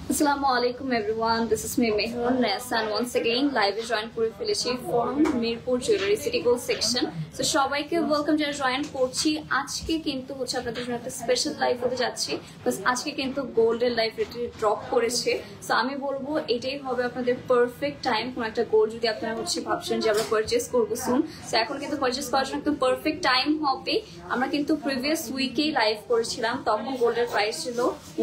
Assalamualaikum everyone, this is me Mehrun Nessa and once again live join করে ফেলেছি from Mirpur jewellery city gold section. So সবাইকে welcome যারা join করছি। আজকে কিন্তু হচ্ছে আপনাদের জন্য একটা স্পেশাল লাইভ হতে যাচ্ছি, বাস আজকে কিন্তু গোল্ডের লাইভ রেট ড্রপ করেছে। সো আমি বলবো এটাই হবে আপনাদের পারফেক্ট টাইম। কোনো একটা গোল্ড যদি আপনারা হচ্ছে ভাবছেন যে আমরা পারচেস করবো সুন, সো এখন কিন্তু পারচেস করার জন্য একদম পারফেক্ট টাইম হবে। আমরা কিন্তু প্রিভিয়াস উইকেই লাইভ করেছিলাম, তখন গোল্ডের প্রাইস ছিল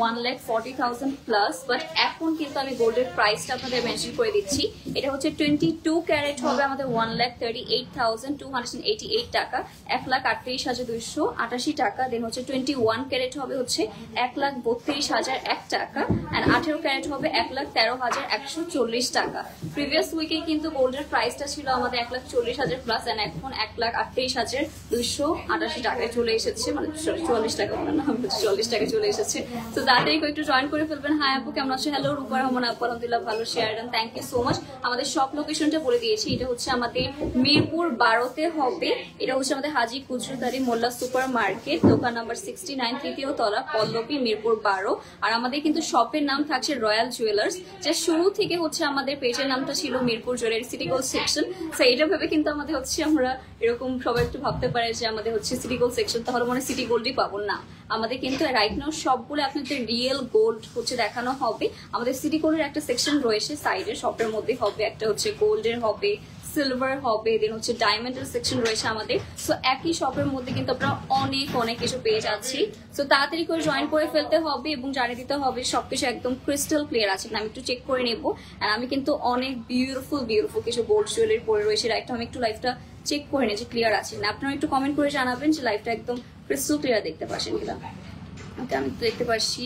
1,40,000 প্লাস, বাট এখন কিন্তু আমি গোল্ডের প্রাইসটা আপনাদের মেনশন করে দিচ্ছি। এটা হচ্ছে 22 ক্যারেট হবে আমাদের 1,38,288 টাকা, 1,38,288 টাকা। দেন হচ্ছে 21 ক্যারেট হবে হচ্ছে 1,32,001 টাকা, অ্যান্ড 18 ক্যারেট হবে 1,13,140 টাকা। প্রিভিয়াস উইকে কিন্তু গোল্ডের প্রাইসটা ছিল আমাদের 1,40,000 প্লাস, অ্যান্ড এখন 1,38,288 টাকায় চলে এসেছে, মানে 44 টাকা বলে না, 44 টাকা চলে এসেছে। তো তাড়াতাড়ি একটু জয়েন করে ফেলবেন। হাই আপু, কেমন আছো? হ্যালো রূপা রহমান আপু, আলহামদুলিল্লাহ ভালো। Share and thank you so much. আমাদের শপ লোকেশনটা বলে দিয়েছি, এটা হচ্ছে আমাদের মিরপুর 12-তে হবে। এটা হচ্ছে আমাদের হাজি খুচরোদারি মোল্লা সুপার মার্কেট, দোকান নাম্বার 69, তৃতীয় তলা, পল্লবী, মিরপুর 12। আর আমাদের কিন্তু শপের নাম থাকছে রয়্যাল জুয়েলার্স, যা শুরু থেকে হচ্ছে আমাদের পেজের নামটা ছিল Mirpur jewellery city gold section. So এটা ভেবে কিন্তু আমাদের হচ্ছে আমরা এরকম সবাই একটু ভাবতে পারে যে আমাদের হচ্ছে সিটি গোল্ড সেকশন, তাহলে মনে সিটি গোল্ডই পাবো না। আমাদের কিন্তু রাইট নাও সবগুলো আপনাদের রিয়েল গোল্ড হচ্ছে দেখানো হবে। আমাদের সিটি গোল্ডের একটা সেকশন রয়েছে সাইডে, শপের মধ্যে হবে, একটা হচ্ছে গোল্ডের হবে, সিলভার হবে, দেন হচ্ছে ডায়মন্ডের সেকশন রয়েছে আমাদের। সো একই শপের মধ্যে কিন্তু আপনারা অনেক অনেক কিছু পেয়ে যাচ্ছি। সো তাড়াতাড়ি করে জয়েন করে ফেলতে হবে এবং জানিয়ে দিতে হবে সবকিছু একদম ক্রিস্টাল ক্লিয়ার আছে। আমি একটু চেক করে নেবো। আর আমি কিন্তু অনেক বিউটিফুল কিছু গোল্ড জুয়েলারি পরে রয়েছে। রাইট, আমি একটু লাইভটা চেক করে নিই যে ক্লিয়ার আছে না। আপনারা একটু কমেন্ট করে জানাবেন যে লাইভটা একদম ক্রিস্টাল ক্লিয়ার দেখতে পাচ্ছেন কিনা। ওকে, আমি তো দেখতে পাচ্ছি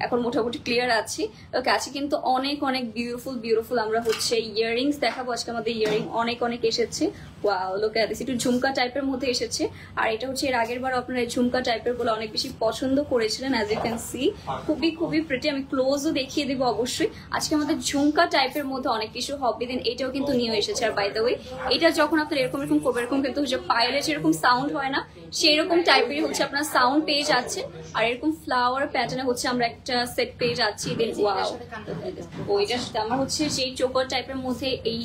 এখন মোটামুটি ক্লিয়ার আছে। ওকে, আছে কিন্তু অনেক অনেক বিউটিফুল আমরা হচ্ছে ইয়াররিংস দেখাবো আজকে। আমাদের ইয়াররিং অনেক অনেক এসেছে। ওয়াও, লোক একটু ঝুমকা টাইপের মধ্যে এসেছে। আর এটা হচ্ছে এর আগের বার আপনারা ঝুমকা টাইপের বলে অনেক বেশি পছন্দ করেছিলেন। অ্যাজ ইউ ক্যান সি খুবই প্রিটি। আমি ক্লোজও দেখিয়ে দেবো অবশ্যই। আজকে আমাদের ঝুমকা টাইপের মধ্যে অনেক কিছু হবে। দেন এটাও কিন্তু নিয়ে এসেছে। আর বাই দ্য ওয়ে, এটা যখন আপনার এরকম করবে, এরকম কিন্তু হচ্ছে পায়েলের যেরকম সাউন্ড হয় না, সেরকম টাইপেরই হচ্ছে আপনার সাউন্ড পেয়ে যাচ্ছে। আর এরকম ফ্লাওয়ার প্যাটার্নে হচ্ছে আমরা একটা সেট পেয়ে যাচ্ছি। দেন ওয়াও, ওইটার সাথে আমার হচ্ছে সেই চোকার টাইপের মধ্যে এই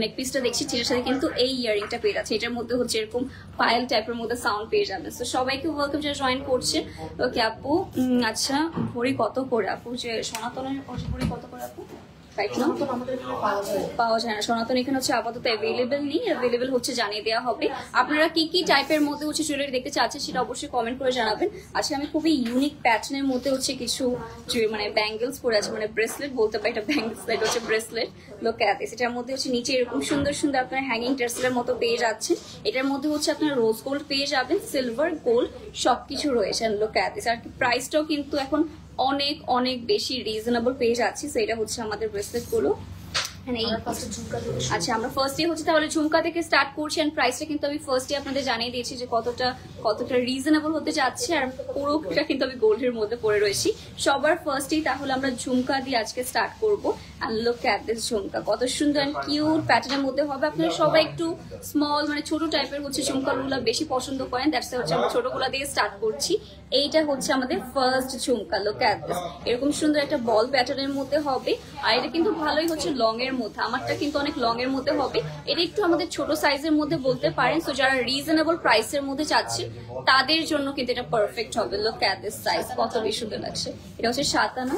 নেক পিসটা দেখছি, সেটার সাথে কিন্তু এই ইয়ারিংটা পেয়ে যাচ্ছে। এটার মধ্যে হচ্ছে এরকম পায়েল টাইপের মধ্যে সাউন্ড পেয়ে যাবেন। তো সবাইকে ওয়েলকাম যারা জয়েন করছে। ওকে আপু, আচ্ছা ভরি কত করে আপু? যে সনাতনের ভরি কত করে আপু? পাওয়া যায় না সনাতন, এখানে হচ্ছে আপাতত অ্যাভেলেবেল নেই। অ্যাভেলেবেল হচ্ছে জানিয়ে দেওয়া হবে। আপনারা কি কি টাইপের মধ্যে হচ্ছে জুয়েলারি দেখতে চাচ্ছেন সেটা অবশ্যই কমেন্ট করে জানাবেন। আজকে আমি খুবই ইউনিক প্যাটার্নের মধ্যে হচ্ছে কিছু মানে ব্যাঙ্গেলস পরে আছে, মানে ব্রেসলেট বলতে পারি, এটা ব্যাঙ্গেলস এটা হচ্ছে ব্রেসলেট। লোক এত এটার মধ্যে হচ্ছে নিচে এরকম সুন্দর সুন্দর আপনার হ্যাঙ্গিং টেসেলের মতো পেয়ে যাচ্ছেন। এটার মধ্যে হচ্ছে আপনার রোজ গোল্ড পেয়ে যাবেন, সিলভার, গোল্ড সবকিছু রয়েছে। লোক এত আর প্রাইসটাও কিন্তু এখন অনেক অনেক বেশি রিজনেবল পেয়ে যাচ্ছি। তো এটা হচ্ছে আমাদের ব্রেসলেট গুলো। আচ্ছা, আমরা ফার্স্টে হচ্ছে তাহলে ঝুমকা থেকে স্টার্ট করছি। এন্ড প্রাইসটা কিন্তু আমি ফার্স্টে আপনাদের জানিয়ে দিয়েছি যে কতটা রিজনেবল হতে যাচ্ছে। আর পুরোটা কিন্তু আমি গোল্ডের মধ্যে পড়ে রয়েছি। সবার ফার্স্টেই তাহলে আমরা ঝুমকা দিয়ে আজকে স্টার্ট করবো। এন্ড লুক এট দিস ঝুমকা, কত সুন্দর এন্ড কিউট প্যাটার্নের মধ্যে হবে। আপনারা সবাই একটু স্মল মানে ছোট টাইপের হচ্ছে ঝুমকাগুলো বেশি পছন্দ করেন, দ্যাটস হচ্ছে আমরা ছোটগুলা দিয়ে স্টার্ট করছি। এইটা হচ্ছে আমাদের first jhumka. Look at this, এরকম সুন্দর একটা বল প্যাটার্নের মধ্যে হবে। আর এটা কিন্তু ভালোই হচ্ছে লং এর মধ্যে, আমারটা কিন্তু অনেক লং এর মধ্যে হবে। এটা একটু আমাদের ছোট সাইজের মধ্যে বলতে পারেন। সো যারা রিজনেবল প্রাইসের মধ্যে চাচ্ছে তাদের জন্য কিন্তু এটা পারফেক্ট হবে। লুক এট দিস সাইজ, কত বেশি সুন্দর লাগছে। এটা হচ্ছে 7 আনা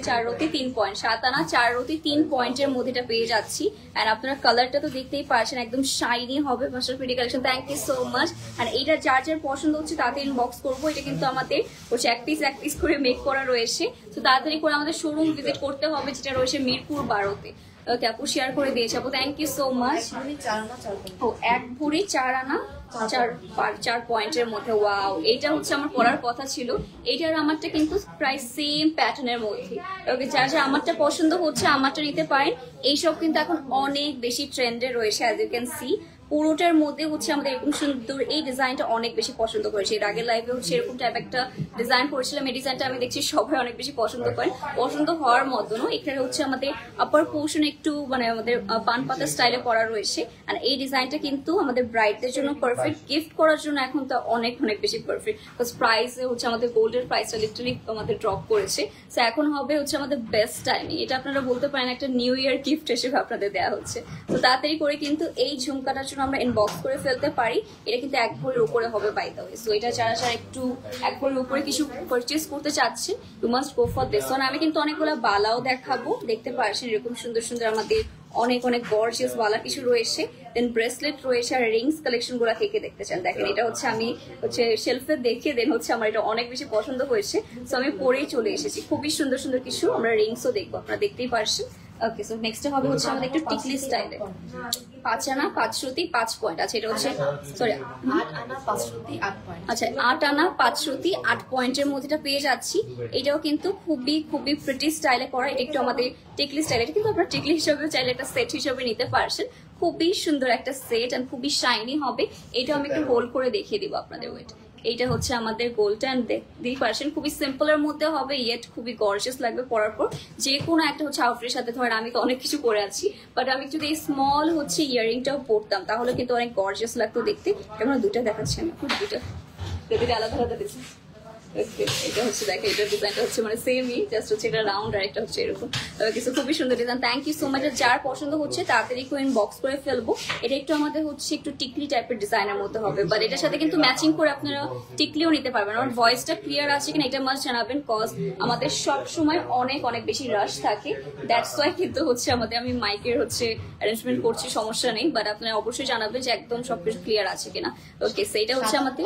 4 রতি 3 পয়েন্ট, 7 আনা 4 রতি 3 পয়েন্টের মধ্যে এটা পেয়ে যাচ্ছি। আর আপনারা কালারটা তো দেখতেই পাচ্ছেন, একদম শাইনি হবে। Master pretty collection, thank you so much. আর এইটা যার যার পছন্দ হচ্ছে তাড়াতাড়ি ইনবক্স করবো। এটা কিন্তু আমাদের হচ্ছে এক পিস করে মেক করা রয়েছে। তো তাড়াতাড়ি করে আমাদের শোরুম ভিজিট করতে হবে, যেটা রয়েছে মিরপুর 12-তে। ওকে আপু, শেয়ার করে দিয়েছে আপু, থ্যাংক ইউ সো মাচ। ও 1 ভরি 4 আনা 4 পয়েন্টের মধ্যে। ওয়াও, এটা হচ্ছে আমার পড়ার কথা ছিল। এটার আমারটা কিন্তু প্রায় সেম প্যাটার্নের মধ্যে। ওকে, যার যা আমারটা পছন্দ হচ্ছে আমারটা নিতে পারেন। এইসব কিন্তু এখন অনেক বেশি ট্রেন্ডে রয়েছে, অ্যাজ ইউ ক্যান সি। পুরোটার মধ্যে হচ্ছে আমাদের এরকম সুন্দর এই ডিজাইনটা অনেক বেশি পছন্দ করেছে। এর আগের লাইভে হচ্ছে এরকম টাইপ একটা ডিজাইন করেছিলাম, এই ডিজাইনটা আমি দেখছি সবাই অনেক বেশি পছন্দ করেন, পছন্দ হওয়ার মতনও। এখানে হচ্ছে আমাদের আপার পোর্শন একটু মানে আমাদের পান পাতা স্টাইলে করা রয়েছে। আর এই ডিজাইনটা কিন্তু আমাদের ব্রাইডদের জন্য পারফেক্ট, গিফট করার জন্য এখন তো অনেক অনেক বেশি পারফেক্ট। বিকজ প্রাইস হচ্ছে আমাদের গোল্ডের প্রাইসটা লিটারালি আমাদের ড্রপ করেছে। সো এখন হবে হচ্ছে আমাদের বেস্ট টাইমিং, এটা আপনারা বলতে পারেন একটা নিউ ইয়ার গিফট হিসেবে আপনাদের দেওয়া হচ্ছে। তো তাড়াতাড়ি করে কিন্তু এই ঝুমকাটার জন্য আমরা ইনবক্স করে ফেলতে পারি। এটা কিন্তু 1 ভরির উপরে হবে বাই দ্য ওয়ে। সো এটা যারা যারা একটু 1 ভরির উপরে কিছু পারচেস করতে চাচ্ছেন, you must go for this one. আমি কিন্তু অনেকগুলো বালাও দেখাবো, দেখতে পাচ্ছেন এরকম সুন্দর সুন্দর আমাদের অনেক অনেক গর্জিয়াস বালা কিছু রয়েছে। দেন ব্রেসলেট রয়েছে, আর রিংস কালেকশন গুলা কে কে দেখতে চান দেখেন। এটা হচ্ছে আমি হচ্ছে শেলফে দেখে দেন হচ্ছে আমার এটা অনেক বেশি পছন্দ হয়েছে, সো আমি পরেই চলে এসেছি। খুবই সুন্দর সুন্দর কিছু আমরা রিংসও দেখবো, আপনারা দেখতেই পারছেন। ওকে, সো নেক্সট হবে হচ্ছে আমাদের একটু টিকলি স্টাইলে 5 আনা 5 শ্রুতি 5 পয়েন্ট। আচ্ছা এটা হচ্ছে সরি 8 আনা 5 শ্রুতি 8 পয়েন্ট। আচ্ছা 8 আনা 5 শ্রুতি 8 পয়েন্টের মধ্যে এটা পেয়ে যাচ্ছি। এটাও কিন্তু খুবই খুবই প্রিটি স্টাইলে করা। এটা একটু আমাদের টিকলি স্টাইল, এটা কিন্তু আপনারা টিকলি হিসেবে চাইলে একটা সেট হিসেবে নিতে পারছেন। খুবই সুন্দর একটা সেট এন্ড খুবই শাইনি হবে। এটা আমি একটু হোল্ড করে দেখিয়ে দিব আপনাদের। ওয়েট, এইটা হচ্ছে আমাদের গোল্ড এন্ড দেখতেই পারছেন খুবই সিম্পলের মধ্যে হবে, ইয়েট খুবই গর্জিয়াস লাগবে পরার পর। যে কোনো একটা হচ্ছে আউটফিটের সাথে, ধরেন আমি তো অনেক কিছু পরে আছি, বাট আমি যদি এই স্মল হচ্ছে ইয়ারিংটাও পরতাম তাহলে কিন্তু অনেক গর্জিয়াস লাগতো দেখতে। কেমন দুইটা দেখাচ্ছি আমি, দুইটা আলাদা আলাদা দিচ্ছি। এটা হচ্ছে দেখে, এটা ডিজাইনটা হচ্ছে মানে সেমই, জাস্ট হচ্ছে এটা রাউন্ড আর একটা হচ্ছে এরকম কিছু। খুবই সুন্দর design, thank you so much. যার পছন্দ হচ্ছে তাড়াতাড়ি করে ইনবক্স করে ফেলবো। এটা একটু আমাদের হচ্ছে একটু টিকলি টাইপের ডিজাইনের মধ্যে হবে, বাট এটার সাথে কিন্তু ম্যাচিং করে আপনারা টিকলিও নিতে পারবেন। আমার ভয়েসটা ক্লিয়ার আছে কিনা এটা মাস্ট জানাবেন, কজ আমাদের সব সময় অনেক অনেক বেশি রাশ থাকে, দ্যাটস ওয়াই কিন্তু হচ্ছে আমাদের আমি মাইকের হচ্ছে অ্যারেঞ্জমেন্ট করছি, সমস্যা নেই, বাট আপনারা অবশ্যই জানাবেন যে একদম সবকিছু ক্লিয়ার আছে কিনা। ওকে, সেইটা হচ্ছে আমাদের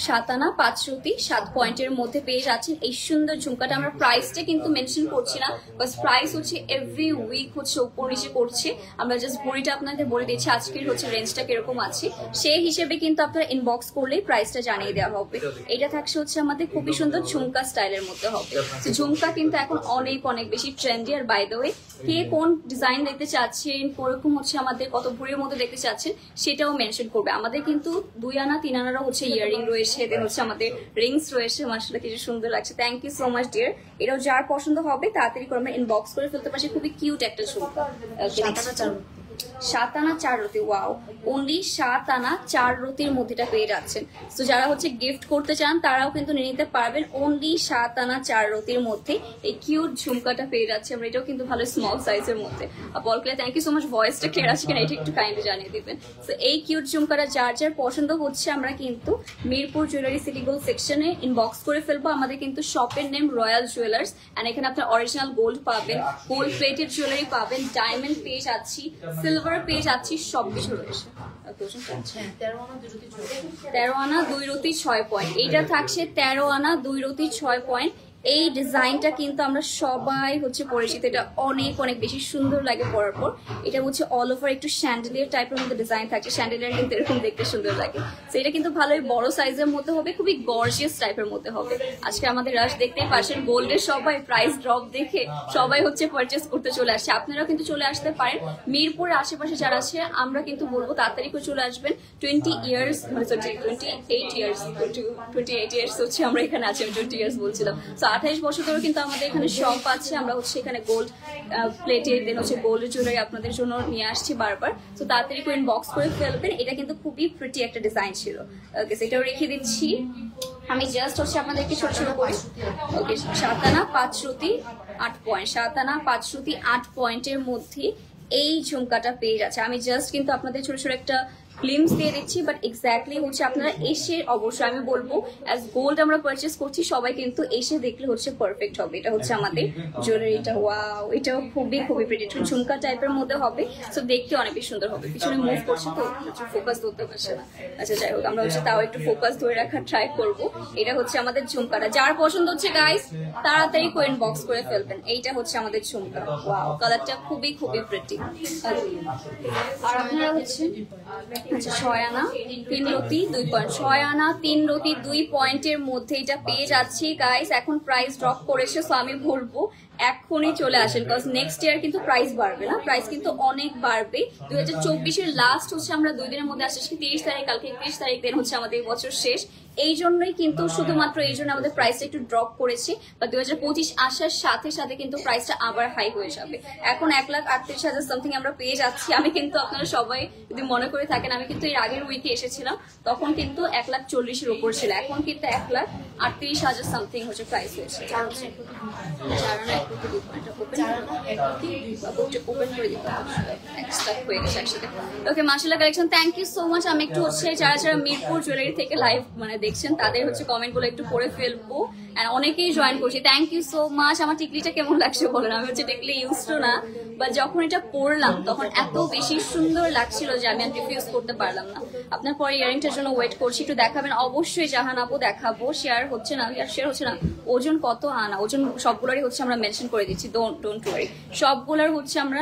7 আনা 5 শ্রুতি 7 পয়েন্টের মধ্যে পেয়ে যাচ্ছেন এই সুন্দর ঝুমকাটা। আমরা প্রাইসটা কিন্তু মেনশন করছি না, বাস প্রাইস হচ্ছে এভরি উইক হচ্ছে উপর নিচে করছে। আমরা জাস্ট ভরিটা আপনাদের বলে দিচ্ছি আজকের হচ্ছে রেঞ্জটা কিরকম আছে, সেই হিসেবে কিন্তু আপনারা ইনবক্স করলেই প্রাইসটা জানিয়ে দেওয়া হবে। এটা থাকছে হচ্ছে আমাদের খুবই সুন্দর ঝুমকা স্টাইলের মধ্যে হবে। ঝুমকা কিন্তু এখন অনেক অনেক বেশি ট্রেন্ডি। আর বাই দ্য ওয়ে, কে কোন ডিজাইন দেখতে চাচ্ছেন, কোরকম হচ্ছে আমাদের কত ভরির মধ্যে দেখতে চাচ্ছেন সেটাও মেনশন করবে। আমাদের কিন্তু 2 আনা 3 আনারও হচ্ছে ইয়ারিং রয়েছে, দেন হচ্ছে আমাদের রিংস রয়েছে। মাশাআল্লাহ কিছু সুন্দর লাগছে, thank you so much dear. এটাও যার পছন্দ হবে তাড়াতাড়ি করে আমরা ইনবক্স করে ফেলতে পারছি। খুবই কিউট একটা ঝুমকা। 7 আনা 4 রতি, ওয়াও, অনলি 7 আনা 4 রতির মধ্যেটা পেয়ে যাচ্ছেন। তো যারা হচ্ছে গিফট করতে চান তারাও কিন্তু নিয়ে নিতে পারবেন। অনলি 7 আনা 4 রতির মধ্যে এই কিউট ঝুমকাটা পেয়ে যাচ্ছে আমরা। এটাও কিন্তু ভালো স্মল সাইজের মধ্যে। বলকে থ্যাংক ইউ সো মাচ। ভয়েসটা ক্লিয়ার আছে কিনা এটা একটু কাইন্ডলি জানিয়ে দিবেন। তো এই কিউট ঝুমকাটা যার যার পছন্দ হচ্ছে আমরা কিন্তু মিরপুর জুয়েলারি সিটি গোল্ড সেকশনে ইনবক্স করে ফেলবো। আমাদের কিন্তু শপের নেম রয়্যাল জুয়েলার্স, এন্ড এখানে আপনার অরিজিনাল গোল্ড পাবেন, গোল্ড প্লেটেড জুয়েলারি পাবেন, ডায়মন্ড পেয়ে যাচ্ছি, সিলভার পেয়ে যাচ্ছি, সবকিছু রয়েছে। 13 আনা 2 রতি 6 পয়েন্ট। এইটা থাকছে 13 আনা 2 রতি 6 পয়েন্ট। এই ডিজাইনটা কিন্তু আমরা সবাই হচ্ছে পরিচিত, এটা অনেক অনেক বেশি সুন্দর লাগে পরার পর। এটা হচ্ছে অল ওভার একটু শ্যান্ডেলিয়ার টাইপের মধ্যে ডিজাইন থাকছে, শ্যান্ডেলিয়ার কিন্তু এরকম দেখতে সুন্দর লাগে। তো এটা কিন্তু ভালোই বড় সাইজের মধ্যে হবে, খুবই গর্জিয়াস টাইপের মধ্যে হবে। আজকে আমাদের রাশ দেখতেই পাচ্ছেন, গোল্ডের সবাই প্রাইস ড্রপ দেখে সবাই হচ্ছে পারচেস করতে চলে আসছে। আপনারাও কিন্তু চলে আসতে পারেন। মিরপুরের আশেপাশে যারা আছে আমরা কিন্তু বলবো তাড়াতাড়ি করে চলে আসবেন। 20 ইয়ার্স মানে 28 ইয়ার্স হচ্ছে আমরা এখানে আছি, আমি 20 ইয়ার্স বলছিলাম। 28 বছর ধরে কিন্তু আমাদের এখানে শপ আছে। আমরা হচ্ছে এখানে গোল্ড প্লেটে দেন হচ্ছে গোল্ড জুয়েলারি আপনাদের জন্য নিয়ে আসছি বারবার। তো তাড়াতাড়ি করে ইনবক্স করে ফেলবেন। এটা কিন্তু খুবই প্রিটি একটা ডিজাইন ছিল। ওকে, সেটাও রেখে দিচ্ছি আমি। জাস্ট হচ্ছে আপনাদেরকে ছোট ছোট করে। ওকে, 7 আনা 5 শ্রুতি 8 পয়েন্ট। 7 আনা 5 শ্রুতি 8 পয়েন্টের মধ্যে এই ঝুমকাটা পেয়ে যাচ্ছে। আমি জাস্ট কিন্তু আপনাদের ছোট ছোট একটা গ্লিমস দিয়ে দিচ্ছি, বাট এক্স্যাক্টলি হচ্ছে আপনারা এসে অবশ্যই আমি বলবো অ্যাজ গোল্ড আমরা পারচেস করছি, সবাই কিন্তু এসে দেখলে হচ্ছে পারফেক্ট হবে। এটা হচ্ছে আমাদের জুয়েলারিটা, ওয়াও, এটাও খুবই খুবই প্রিটি, ঝুমকা টাইপের মধ্যে হবে। সো দেখতে অনেক বেশি সুন্দর হবে। পিছনে মুভ করছে তো ফোকাস ধরতে পারছে না। আচ্ছা যাই হোক, আমরা হচ্ছে তাও একটু ফোকাস ধরে রাখার ট্রাই করবো। এটা হচ্ছে আমাদের ঝুমকাটা, যার পছন্দ হচ্ছে গাইস তাড়াতাড়ি করে ইনবক্স করে ফেলবেন। এইটা হচ্ছে আমাদের ঝুমকা, ওয়াও, কালারটা খুবই খুবই প্রিটি। আর আপনারা হচ্ছে আচ্ছা 6 আনা 3 রতি 2 পয়েন্ট। 6 আনা 3 রতি 2 পয়েন্টের মধ্যে এটা পেয়ে যাচ্ছি গাইস। এখন প্রাইস ড্রপ করেছে, সো আমি বলবো এখনই চলে আসেন, কজ নেক্সট ইয়ার কিন্তু প্রাইস বাড়বে না, প্রাইস কিন্তু অনেক বাড়বে। 2024-এর লাস্ট হচ্ছে আমরা 2 দিনের মধ্যে আসছি, 30 তারিখ, কালকে 31 তারিখ, দেন হচ্ছে আমাদের এই বছর শেষ। এই জন্যই কিন্তু, শুধুমাত্র এই জন্য আমাদের প্রাইসটা একটু ড্রপ করেছি, বা 2025 আসার সাথে সাথে কিন্তু প্রাইসটা আবার হাই হয়ে যাবে। এখন 1,38,000 সামথিং আমরা পেয়ে যাচ্ছি। আমি কিন্তু, আপনারা সবাই যদি মনে করে থাকেন, আমি কিন্তু এর আগের উইকে এসেছিলাম, তখন কিন্তু 1,40,000-এর উপর ছিল, এখন কিন্তু 1,38,000 সামথিং হচ্ছে প্রাইস হয়েছে। ওপেন করে দিতে হয়ে গেছে একসাথে। ওকে, মাশাআল্লাহ collection, thank you so much. আমি একটু হচ্ছে যারা যারা মিরপুর জুয়েলারি থেকে লাইভ মানে দেখছেন, তাদের হচ্ছে কমেন্ট গুলো একটু পড়ে ফেলবো। অনেকেই জয়েন করছি, থ্যাংক ইউ সো মাচ। আমার টিকলিটা কেমন লাগছে বলেন, আমি হচ্ছে টিকলি ইউজ টু না, বাট যখন এটা পরলাম তখন এত বেশি সুন্দর লাগছিল যে আমি আর রিফিউজ করতে পারলাম না। আপনার পরে ইয়ারিংটার জন্য ওয়েট করছি, একটু দেখাবেন অবশ্যই। জাহান আপু দেখাবো, শেয়ার হচ্ছে না, শেয়ার হচ্ছে না। ওজন কত আনা, ওজন সবগুলোরই হচ্ছে আমরা মেনশন করে দিচ্ছি, ডোন্ট ওয়ারি। সবগুলোর হচ্ছে আমরা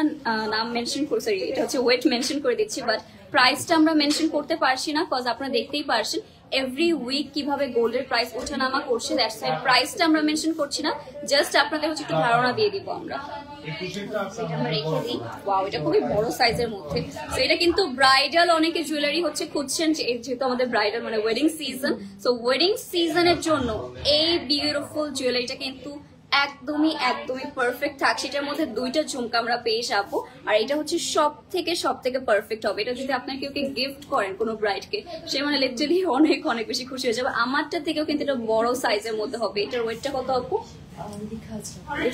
নাম মেনশন করে, সরি এটা হচ্ছে ওয়েট মেনশন করে দিচ্ছি, বাট প্রাইসটা আমরা মেনশন করতে পারছি না, কজ আপনারা দেখতেই পারছেন এভরি উইক কিভাবে গোল্ডের প্রাইস ওঠানামা করছে। দ্যাটস ওয়াই প্রাইসটা আমরা মেনশন করছি না, জাস্ট আপনাদের হচ্ছে একটু ধারণা দিয়ে দিব আমরা। আমরা রেখে দিই। ওয়াও, এটা খুবই বড় সাইজের মধ্যে। তো এটা কিন্তু ব্রাইডাল অনেকে জুয়েলারি হচ্ছে খুঁজছেন, যেহেতু আমাদের ব্রাইডাল মানে ওয়েডিং সিজন। সো ওয়েডিং সিজনের জন্য এই বিউটিফুল জুয়েলারিটা কিন্তু একদমই পারফেক্ট থাকছে। এটার মধ্যে 2টা ঝুমকা আমরা পেয়ে যাবো, আর এটা হচ্ছে সব থেকে পারফেক্ট হবে। এটা যদি আপনার কেউ গিফট করেন কোনো ব্রাইডকে, সে মানে লিটারালি অনেক বেশি খুশি হয়ে যাবে। আমারটা থেকেও কিন্তু এটা বড় সাইজের মধ্যে হবে। এটার ওয়েটটা কত আপু?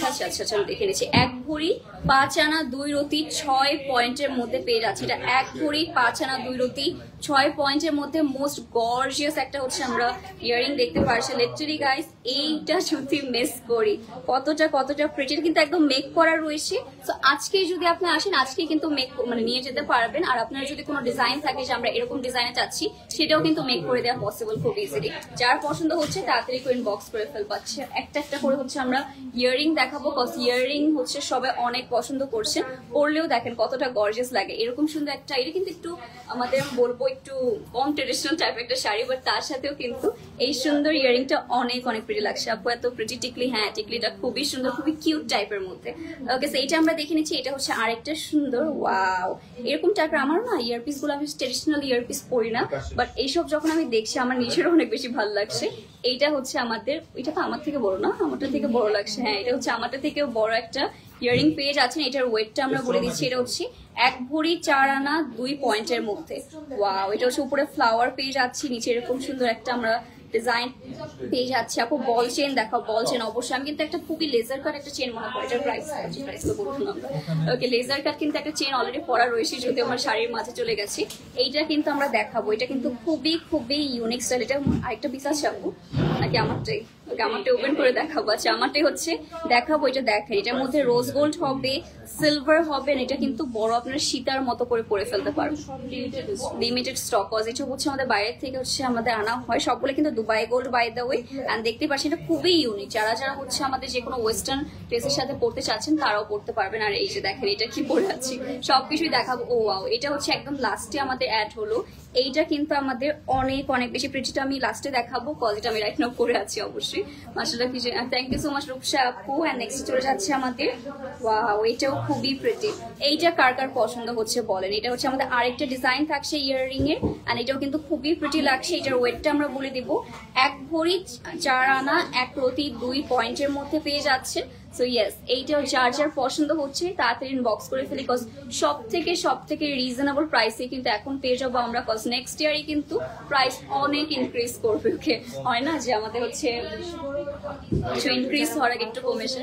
আচ্ছা দেখে নিচ্ছি। 1 ভরি 5 আনা 2 রতি 6 পয়েন্টের মধ্যে পেয়ে যাচ্ছে। এটা 1 ভরি 5 আনা 2 রতি 6 পয়েন্টের মধ্যে মোস্ট গর্জিয়াস একটা হচ্ছে আমরা ইয়ারিং দেখতে পারছি। লিটারালি গাইস, এইটা যদি মিস করি কতটা প্রিটি, কিন্তু একদম মেক করা রয়েছে। তো আজকে যদি আপনি আসেন, আজকে কিন্তু মেক মানে নিয়ে যেতে পারবেন। আর আপনার যদি কোনো ডিজাইন থাকে যে আমরা এরকম ডিজাইনে চাচ্ছি, সেটাও কিন্তু মেক করে দেওয়া পসিবল খুব ইজিলি। যার পছন্দ হচ্ছে তাড়াতাড়ি করে ইনবক্স করে ফেলবাচ্ছে। একটা করে হচ্ছে আমরা ইয়ারিং দেখাবো, কজ ইয়ারিং হচ্ছে সবাই অনেক পছন্দ করছেন। পরলেও দেখেন কতটা গর্জিয়াস লাগে, এরকম সুন্দর একটা। এটা কিন্তু একটু আমাদের বলবো একটু কম ট্রেডিশনাল টাইপ একটা শাড়ি, বাট তার সাথেও কিন্তু এই সুন্দর ইয়ারিংটা অনেক প্রিটি লাগছে। আপু এত প্রিটি টিকলি, হ্যাঁ টিকলিটা খুবই সুন্দর, খুবই কিউট টাইপের মধ্যে। ওকে, সো এইটা আমরা দেখে নিচ্ছি। এটা হচ্ছে আরেকটা সুন্দর, ওয়াও এরকম টাইপের। আমার না ইয়ারপিস গুলো, আমি ট্রেডিশনাল ইয়ারপিস পরি না, বাট এইসব যখন আমি দেখছি আমার নিজেরও অনেক বেশি ভালো লাগছে। এইটা হচ্ছে আমাদের, এটা তো আমার থেকে বড় না, আমারটা থেকে বড় লাগছে। হ্যাঁ, এটা হচ্ছে আমারটা থেকেও বড় একটা ইয়ারিং পেয়ে যাচ্ছেন। এটার ওয়েটটা আমরা বলে দিচ্ছি, এটা হচ্ছে 1 ভরি 4 আনা 2 পয়েন্টের মধ্যে। ওয়াও, এটা হচ্ছে উপরে ফ্লাওয়ার পেয়ে যাচ্ছি, নিচে এরকম সুন্দর একটা আমরা ডিজাইন পেয়ে যাচ্ছে। আপু বল চেন দেখাও, বল চেন অবশ্যই। আমি কিন্তু একটা খুবই লেজার কাট একটা চেন মনে করি, এটার প্রাইস তো বলুন আমরা। ওকে, লেজার কাট কিন্তু একটা চেন অলরেডি পরা রয়েছে, যদি আমার শাড়ির মাঝে চলে গেছে। এইটা কিন্তু আমরা দেখাবো, এটা কিন্তু খুবই ইউনিক স্টাইল। এটা আরেকটা পিস আছে আপু নাকি আমারটাই? আমারটা ওপেন করে দেখাবো। আচ্ছা, আমারটাই হচ্ছে দেখাবো। এটা দেখেন, এটার মধ্যে রোজ গোল্ড হবে, সিলভার হবে, এটা কিন্তু বড় আপনার সীতার মতো করে পরে ফেলতে পারবেন। লিমিটেড স্টক, কজ এটা হচ্ছে আমাদের বাইরের থেকে হচ্ছে আমাদের আনা হয়। সবগুলো কিন্তু Dubai gold by the way. And দেখতে পাচ্ছেন এটা খুবই ইউনিক। যারা হচ্ছে আমাদের যে কোনো ওয়েস্টার্ন ড্রেসের সাথে পড়তে চাচ্ছেন, তারাও পড়তে পারবেন। আর এই যে দেখেন, এটা কি পরে আছি, সবকিছুই দেখাবো। ও ওয়াও, এটা হচ্ছে একদম লাস্টে আমাদের অ্যাড হলো। এইটা কিন্তু আমাদের অনেক বেশি প্রিটিটা আমি লাস্টে দেখাবো, কজ এটা আমি রাইট নাও পরে আছি অবশ্যই। মাশাআল্লাহ, কি thank you so much Rupsa আপু। এন্ড নেক্সট চলে যাচ্ছে আমাদের, ওয়াও এটাও খুবই প্রিটি। এইটা কার পছন্দ হচ্ছে বলেন। এটা হচ্ছে আমাদের আরেকটা ডিজাইন থাকছে ইয়াররিং এর, এন্ড এটাও কিন্তু খুবই প্রিটি লাগছে। এটার ওয়েটটা আমরা বলে দিব, 1 ভরি 4 আনা 1 রতি 2 পয়েন্টের মধ্যে পেয়ে যাচ্ছে। সো ইয়েস, এইটাও যার পছন্দ হচ্ছে তাড়াতাড়ি ইনবক্স করে ফেলি, কজ সব থেকে রিজনেবল প্রাইসে কিন্তু এখন পেয়ে যাবো আমরা। কজ নেক্সট ইয়ারই কিন্তু প্রাইস অনেক ইনক্রিজ করবে। ওকে, হয় না যে আমাদের হচ্ছে কিছু ইনক্রিজ হওয়ার আগে একটু কমেছে।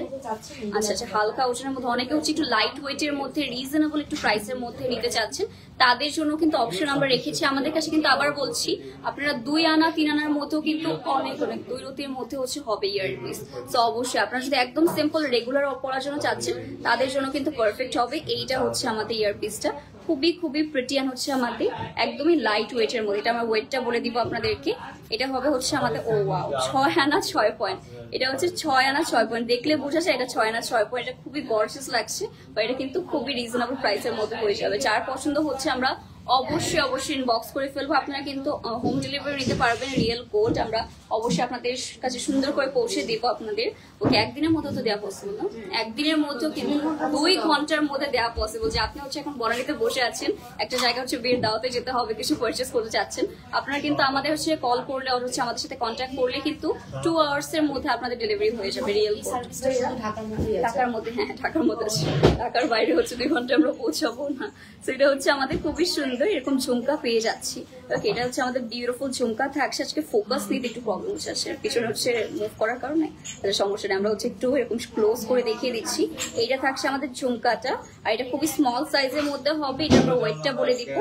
আচ্ছা, হালকা ওজনের মধ্যে অনেকে হচ্ছে একটু লাইট ওয়েটের মধ্যে রিজনেবল একটু প্রাইসের মধ্যে নিতে চাচ্ছেন, তাদের জন্য কিন্তু অপশন আমরা রেখেছি আমাদের কাছে। কিন্তু আবার বলছি, আপনারা 2 আনা 3 আনার মধ্যেও কিন্তু অনেক 2 রতির মধ্যে হচ্ছে হবে ইয়ারপিস। তো অবশ্যই আপনারা যদি একদম সিম্পল রেগুলার পরার জন্য চাচ্ছেন, তাদের জন্য কিন্তু পারফেক্ট হবে। এইটা হচ্ছে আমাদের ইয়ারপিসটা, খুবই প্রিটি অ্যান্ড হচ্ছে আমাদের একদমই লাইট ওয়েটের মধ্যে। এটা আমার ওয়েটটা বলে দিব আপনাদেরকে। এটা হবে হচ্ছে আমাদের, ও ওয়াও, 6 আনা 6 পয়েন্ট। এটা হচ্ছে 6 আনা 6 পয়েন্ট, দেখলে বোঝা যায় এটা 6 আনা 6 পয়েন্ট। এটা খুবই গর্জিয়াস লাগছে, বা এটা কিন্তু খুবই রিজনেবল প্রাইসের মধ্যে হয়ে যাবে। যার পছন্দ হচ্ছে আমরা অবশ্যই অবশ্যই ইনবক্স করে ফেলবো। আপনারা কিন্তু হোম ডেলিভারি নিতে পারবেন, রিয়েল কোড আমরা অবশ্যই আপনাদের কাছে সুন্দর করে পৌঁছে দিব আপনাদের। ওকে, একদিনের মধ্যে তো দেওয়া পসিবল না, একদিনের মধ্যেও কিন্তু 2 ঘন্টার মধ্যে দেওয়া পসিবল। যে আপনি হচ্ছে এখন বনানীতে বসে আছেন, একটা জায়গা হচ্ছে বিয়ের দাওয়াতে যেতে হবে, কিছু পারচেস করতে চাচ্ছেন, আপনারা কিন্তু আমাদের হচ্ছে কল করলে আর হচ্ছে আমাদের সাথে কন্ট্যাক্ট করলে কিন্তু 2 আওয়ার্স এর মধ্যে আপনাদের ডেলিভারি হয়ে যাবে। রিয়েল সার্ভিসটা শুধু ঢাকার মধ্যেই আছে। ঢাকার মধ্যে, হ্যাঁ ঢাকার মধ্যে আছে, ঢাকার বাইরে হচ্ছে 2 ঘন্টা আমরা পৌঁছাবো না। তো এটা হচ্ছে আমাদের খুবই সুন্দর এরকম ঝুমকা পেয়ে যাচ্ছি। ওকে, এটা হচ্ছে আমাদের বিউটিফুল ঝুমকা থাকছে। আজকে ফোকাস নিতে একটু প্রবলেম হচ্ছে, পিছনে হচ্ছে মুভ করার কারণে তাহলে সমস্যা নেই। আমরা হচ্ছে একটু এরকম ক্লোজ করে দেখিয়ে দিচ্ছি। এইটা থাকছে আমাদের ঝুমকাটা, আর এটা খুবই স্মল সাইজের মধ্যে হবে। এটা আমরা ওয়েটটা বলে দিব।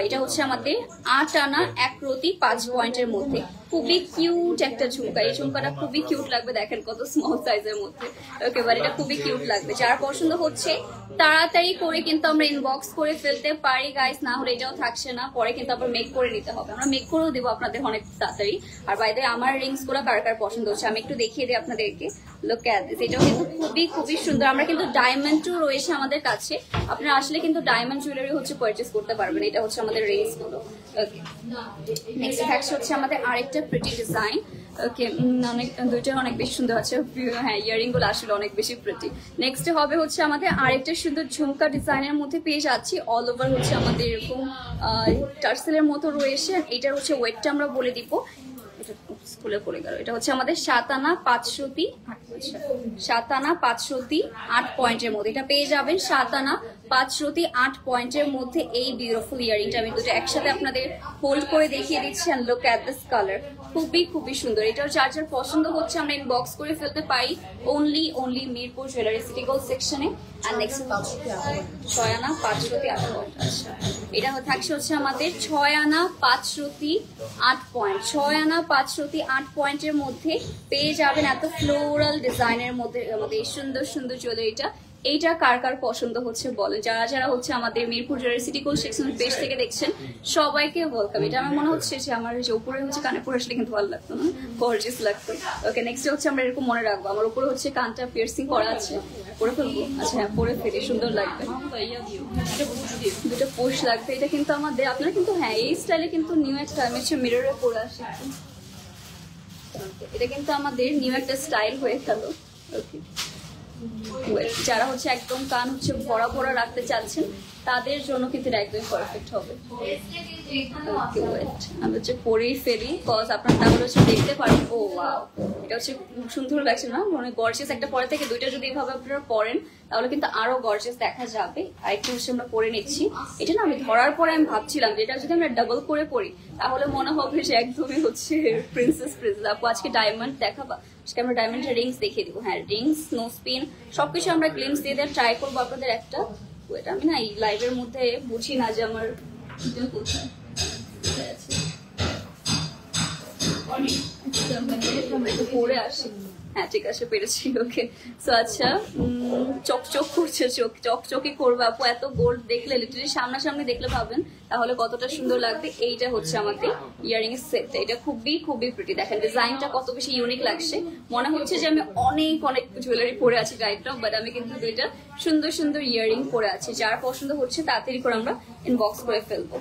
এটা হচ্ছে আমাদের 8 আনা 1 প্রতি 5 পয়েন্টের মধ্যে। খুবই কিউট একটা ঝুমকা, এই ঝুমকাটা খুবই কিউট লাগবে, দেখেন কত স্মল সাইজের মধ্যে। ওকে, বাট এটা খুবই কিউট লাগবে। যার পছন্দ হচ্ছে তাড়াতাড়ি করে কিন্তু আমরা ইনবক্স করে ফেলতে পারি গাইস, না হলে এটাও থাকছে না, পরে কিন্তু আবার মেক করে নিতে হবে। আমরা মেক করেও দেবো আপনাদের অনেক তাড়াতাড়ি। আর বাইরে আমার রিংস গুলো কার কার পছন্দ হচ্ছে আমি একটু দেখিয়ে দিই আপনাদেরকে। লুক এট দিস, এটাও কিন্তু খুবই খুবই সুন্দর। আমরা কিন্তু ডায়মন্ডও রয়েছে আমাদের কাছে, আপনারা আসলে কিন্তু ডায়মন্ড জুয়েলারি হচ্ছে পারচেস করতে পারবেন। এটা হচ্ছে আমাদের রিংস গুলো। ওকে, নেক্সট থাকছে হচ্ছে আমাদের আরেকটা প্রিটি ডিজাইন। ওকে, অনেক দুইটা অনেক বেশি সুন্দর আছে। হ্যাঁ, ইয়ারিং গুলো আসলে অনেক বেশি প্রিটি। নেক্সট হবে হচ্ছে আমাদের আরেকটা সুন্দর ঝুমকা ডিজাইনের মধ্যে পেয়ে যাচ্ছি। অল ওভার হচ্ছে আমাদের এরকম টার্সেলের মতো রয়েছে। এটার হচ্ছে ওয়েটটা আমরা বলে দিব। স্কুলে পড়ে গেল। এটা হচ্ছে আমাদের 7 আনা 508 পয়েন্টের মধ্যে এটা পেয়ে যাবেন। 7 আনা 508 পয়েন্টের মধ্যে এই বিউটিফুল ইয়ারিংটা আমি দুটো একসাথে আপনাদের হোল্ড করে দেখিয়ে দিচ্ছি। And look at this colour, খুবই খুবই সুন্দর। এটাও যার যার পছন্দ হচ্ছে আমরা ইনবক্স করে ফেলতে পারি only Mirpur jewellery city gold সেকশনে। আর নেক্সট 6 আনা 508 পয়েন্ট। আচ্ছা, এটা থাকছে হচ্ছে আমাদের 6 আনা 508 পয়েন্ট। 6 আনা 508 পয়েন্টের মধ্যে পেয়ে যাবেন এত ফ্লোরাল ডিজাইনের মধ্যে আমাদের সুন্দর সুন্দর জুয়েলারিটা। এইটা কার কার পছন্দ হচ্ছে বলেন। যারা যারা হচ্ছে আমাদের Mirpur jewellery city gold section page থেকে দেখছেন সবাইকে ওয়েলকাম। এটা আমার মনে হচ্ছে যে আমার যে উপরে হচ্ছে কানে পরে আসলে কিন্তু ভালো লাগতো না, গর্জিয়াস লাগতো। ওকে, নেক্সট হচ্ছে আমরা এরকম মনে রাখবো। আমার উপরে হচ্ছে কানটা পিয়ার্সিং করা আছে, পরে ফেলবো। আচ্ছা হ্যাঁ, পরে ফেলে সুন্দর লাগবে, দুটো পোস্ট লাগবে। এটা কিন্তু আমাদের আপনারা কিন্তু হ্যাঁ এই স্টাইলে কিন্তু নিউ একটা আমি হচ্ছে মিররে পরে আসি। এটা কিন্তু আমাদের নিউ একটা স্টাইল হয়ে গেল। ওকে, যারা হচ্ছে একদম কান হচ্ছে ভরা ভরা রাখতে চাচ্ছেন তাদের জন্য কিন্তু এটা একদম পারফেক্ট হবে। ওকে, ওয়েট আমি হচ্ছে পরেই ফেলি, কজ আপনারা তাহলে হচ্ছে দেখতে পারেন। ও ওয়াও, এটা হচ্ছে সুন্দর লাগছে না? মানে গর্জিয়াস একটা পরে থেকে দুইটা যদি এইভাবে আপনারা পরেন তাহলে কিন্তু আরো গর্জিয়াস দেখা যাবে। আর একটু হচ্ছে আমরা পরে নিচ্ছি। এটা না আমি ধরার পরে আমি ভাবছিলাম যে এটা যদি আমরা ডাবল করে পরি তাহলে মনে হবে যে একদমই হচ্ছে প্রিন্সেস। আপু আজকে ডায়মন্ড দেখাবা? আজকে আমরা ডায়মন্ডের রিংস দেখিয়ে দিব। হ্যাঁ, রিংস, নো স্পিন সবকিছু আমরা গ্লিমস দিয়ে দিয়ে ট্রাই করবো আপনাদের একটা। এটা আমি না এই লাইভের মধ্যে বুঝি না যে আমার কোথায় পরে আসি। হ্যাঁ ঠিক আছে, পেরেছি। ওকে, সো আচ্ছা, চকচক করছে চোখ, চকচকি করবে আপু। এত গোল্ড দেখলে লিটারালি সামনাসামনি দেখলে পাবেন তাহলে কতটা সুন্দর লাগবে। এইটা হচ্ছে আমাদের ইয়ারিং এর সেটটা। এটা খুবই খুবই প্রিটি, দেখেন ডিজাইনটা কত বেশি ইউনিক লাগছে। মনে হচ্ছে যে আমি অনেক অনেক জুয়েলারি পরে আছি টাইপটা, বাট আমি কিন্তু দুইটা সুন্দর সুন্দর ইয়ারিং পরে আছি। যার পছন্দ হচ্ছে তাড়াতাড়ি করে আমরা ইনবক্স করে ফেলবো।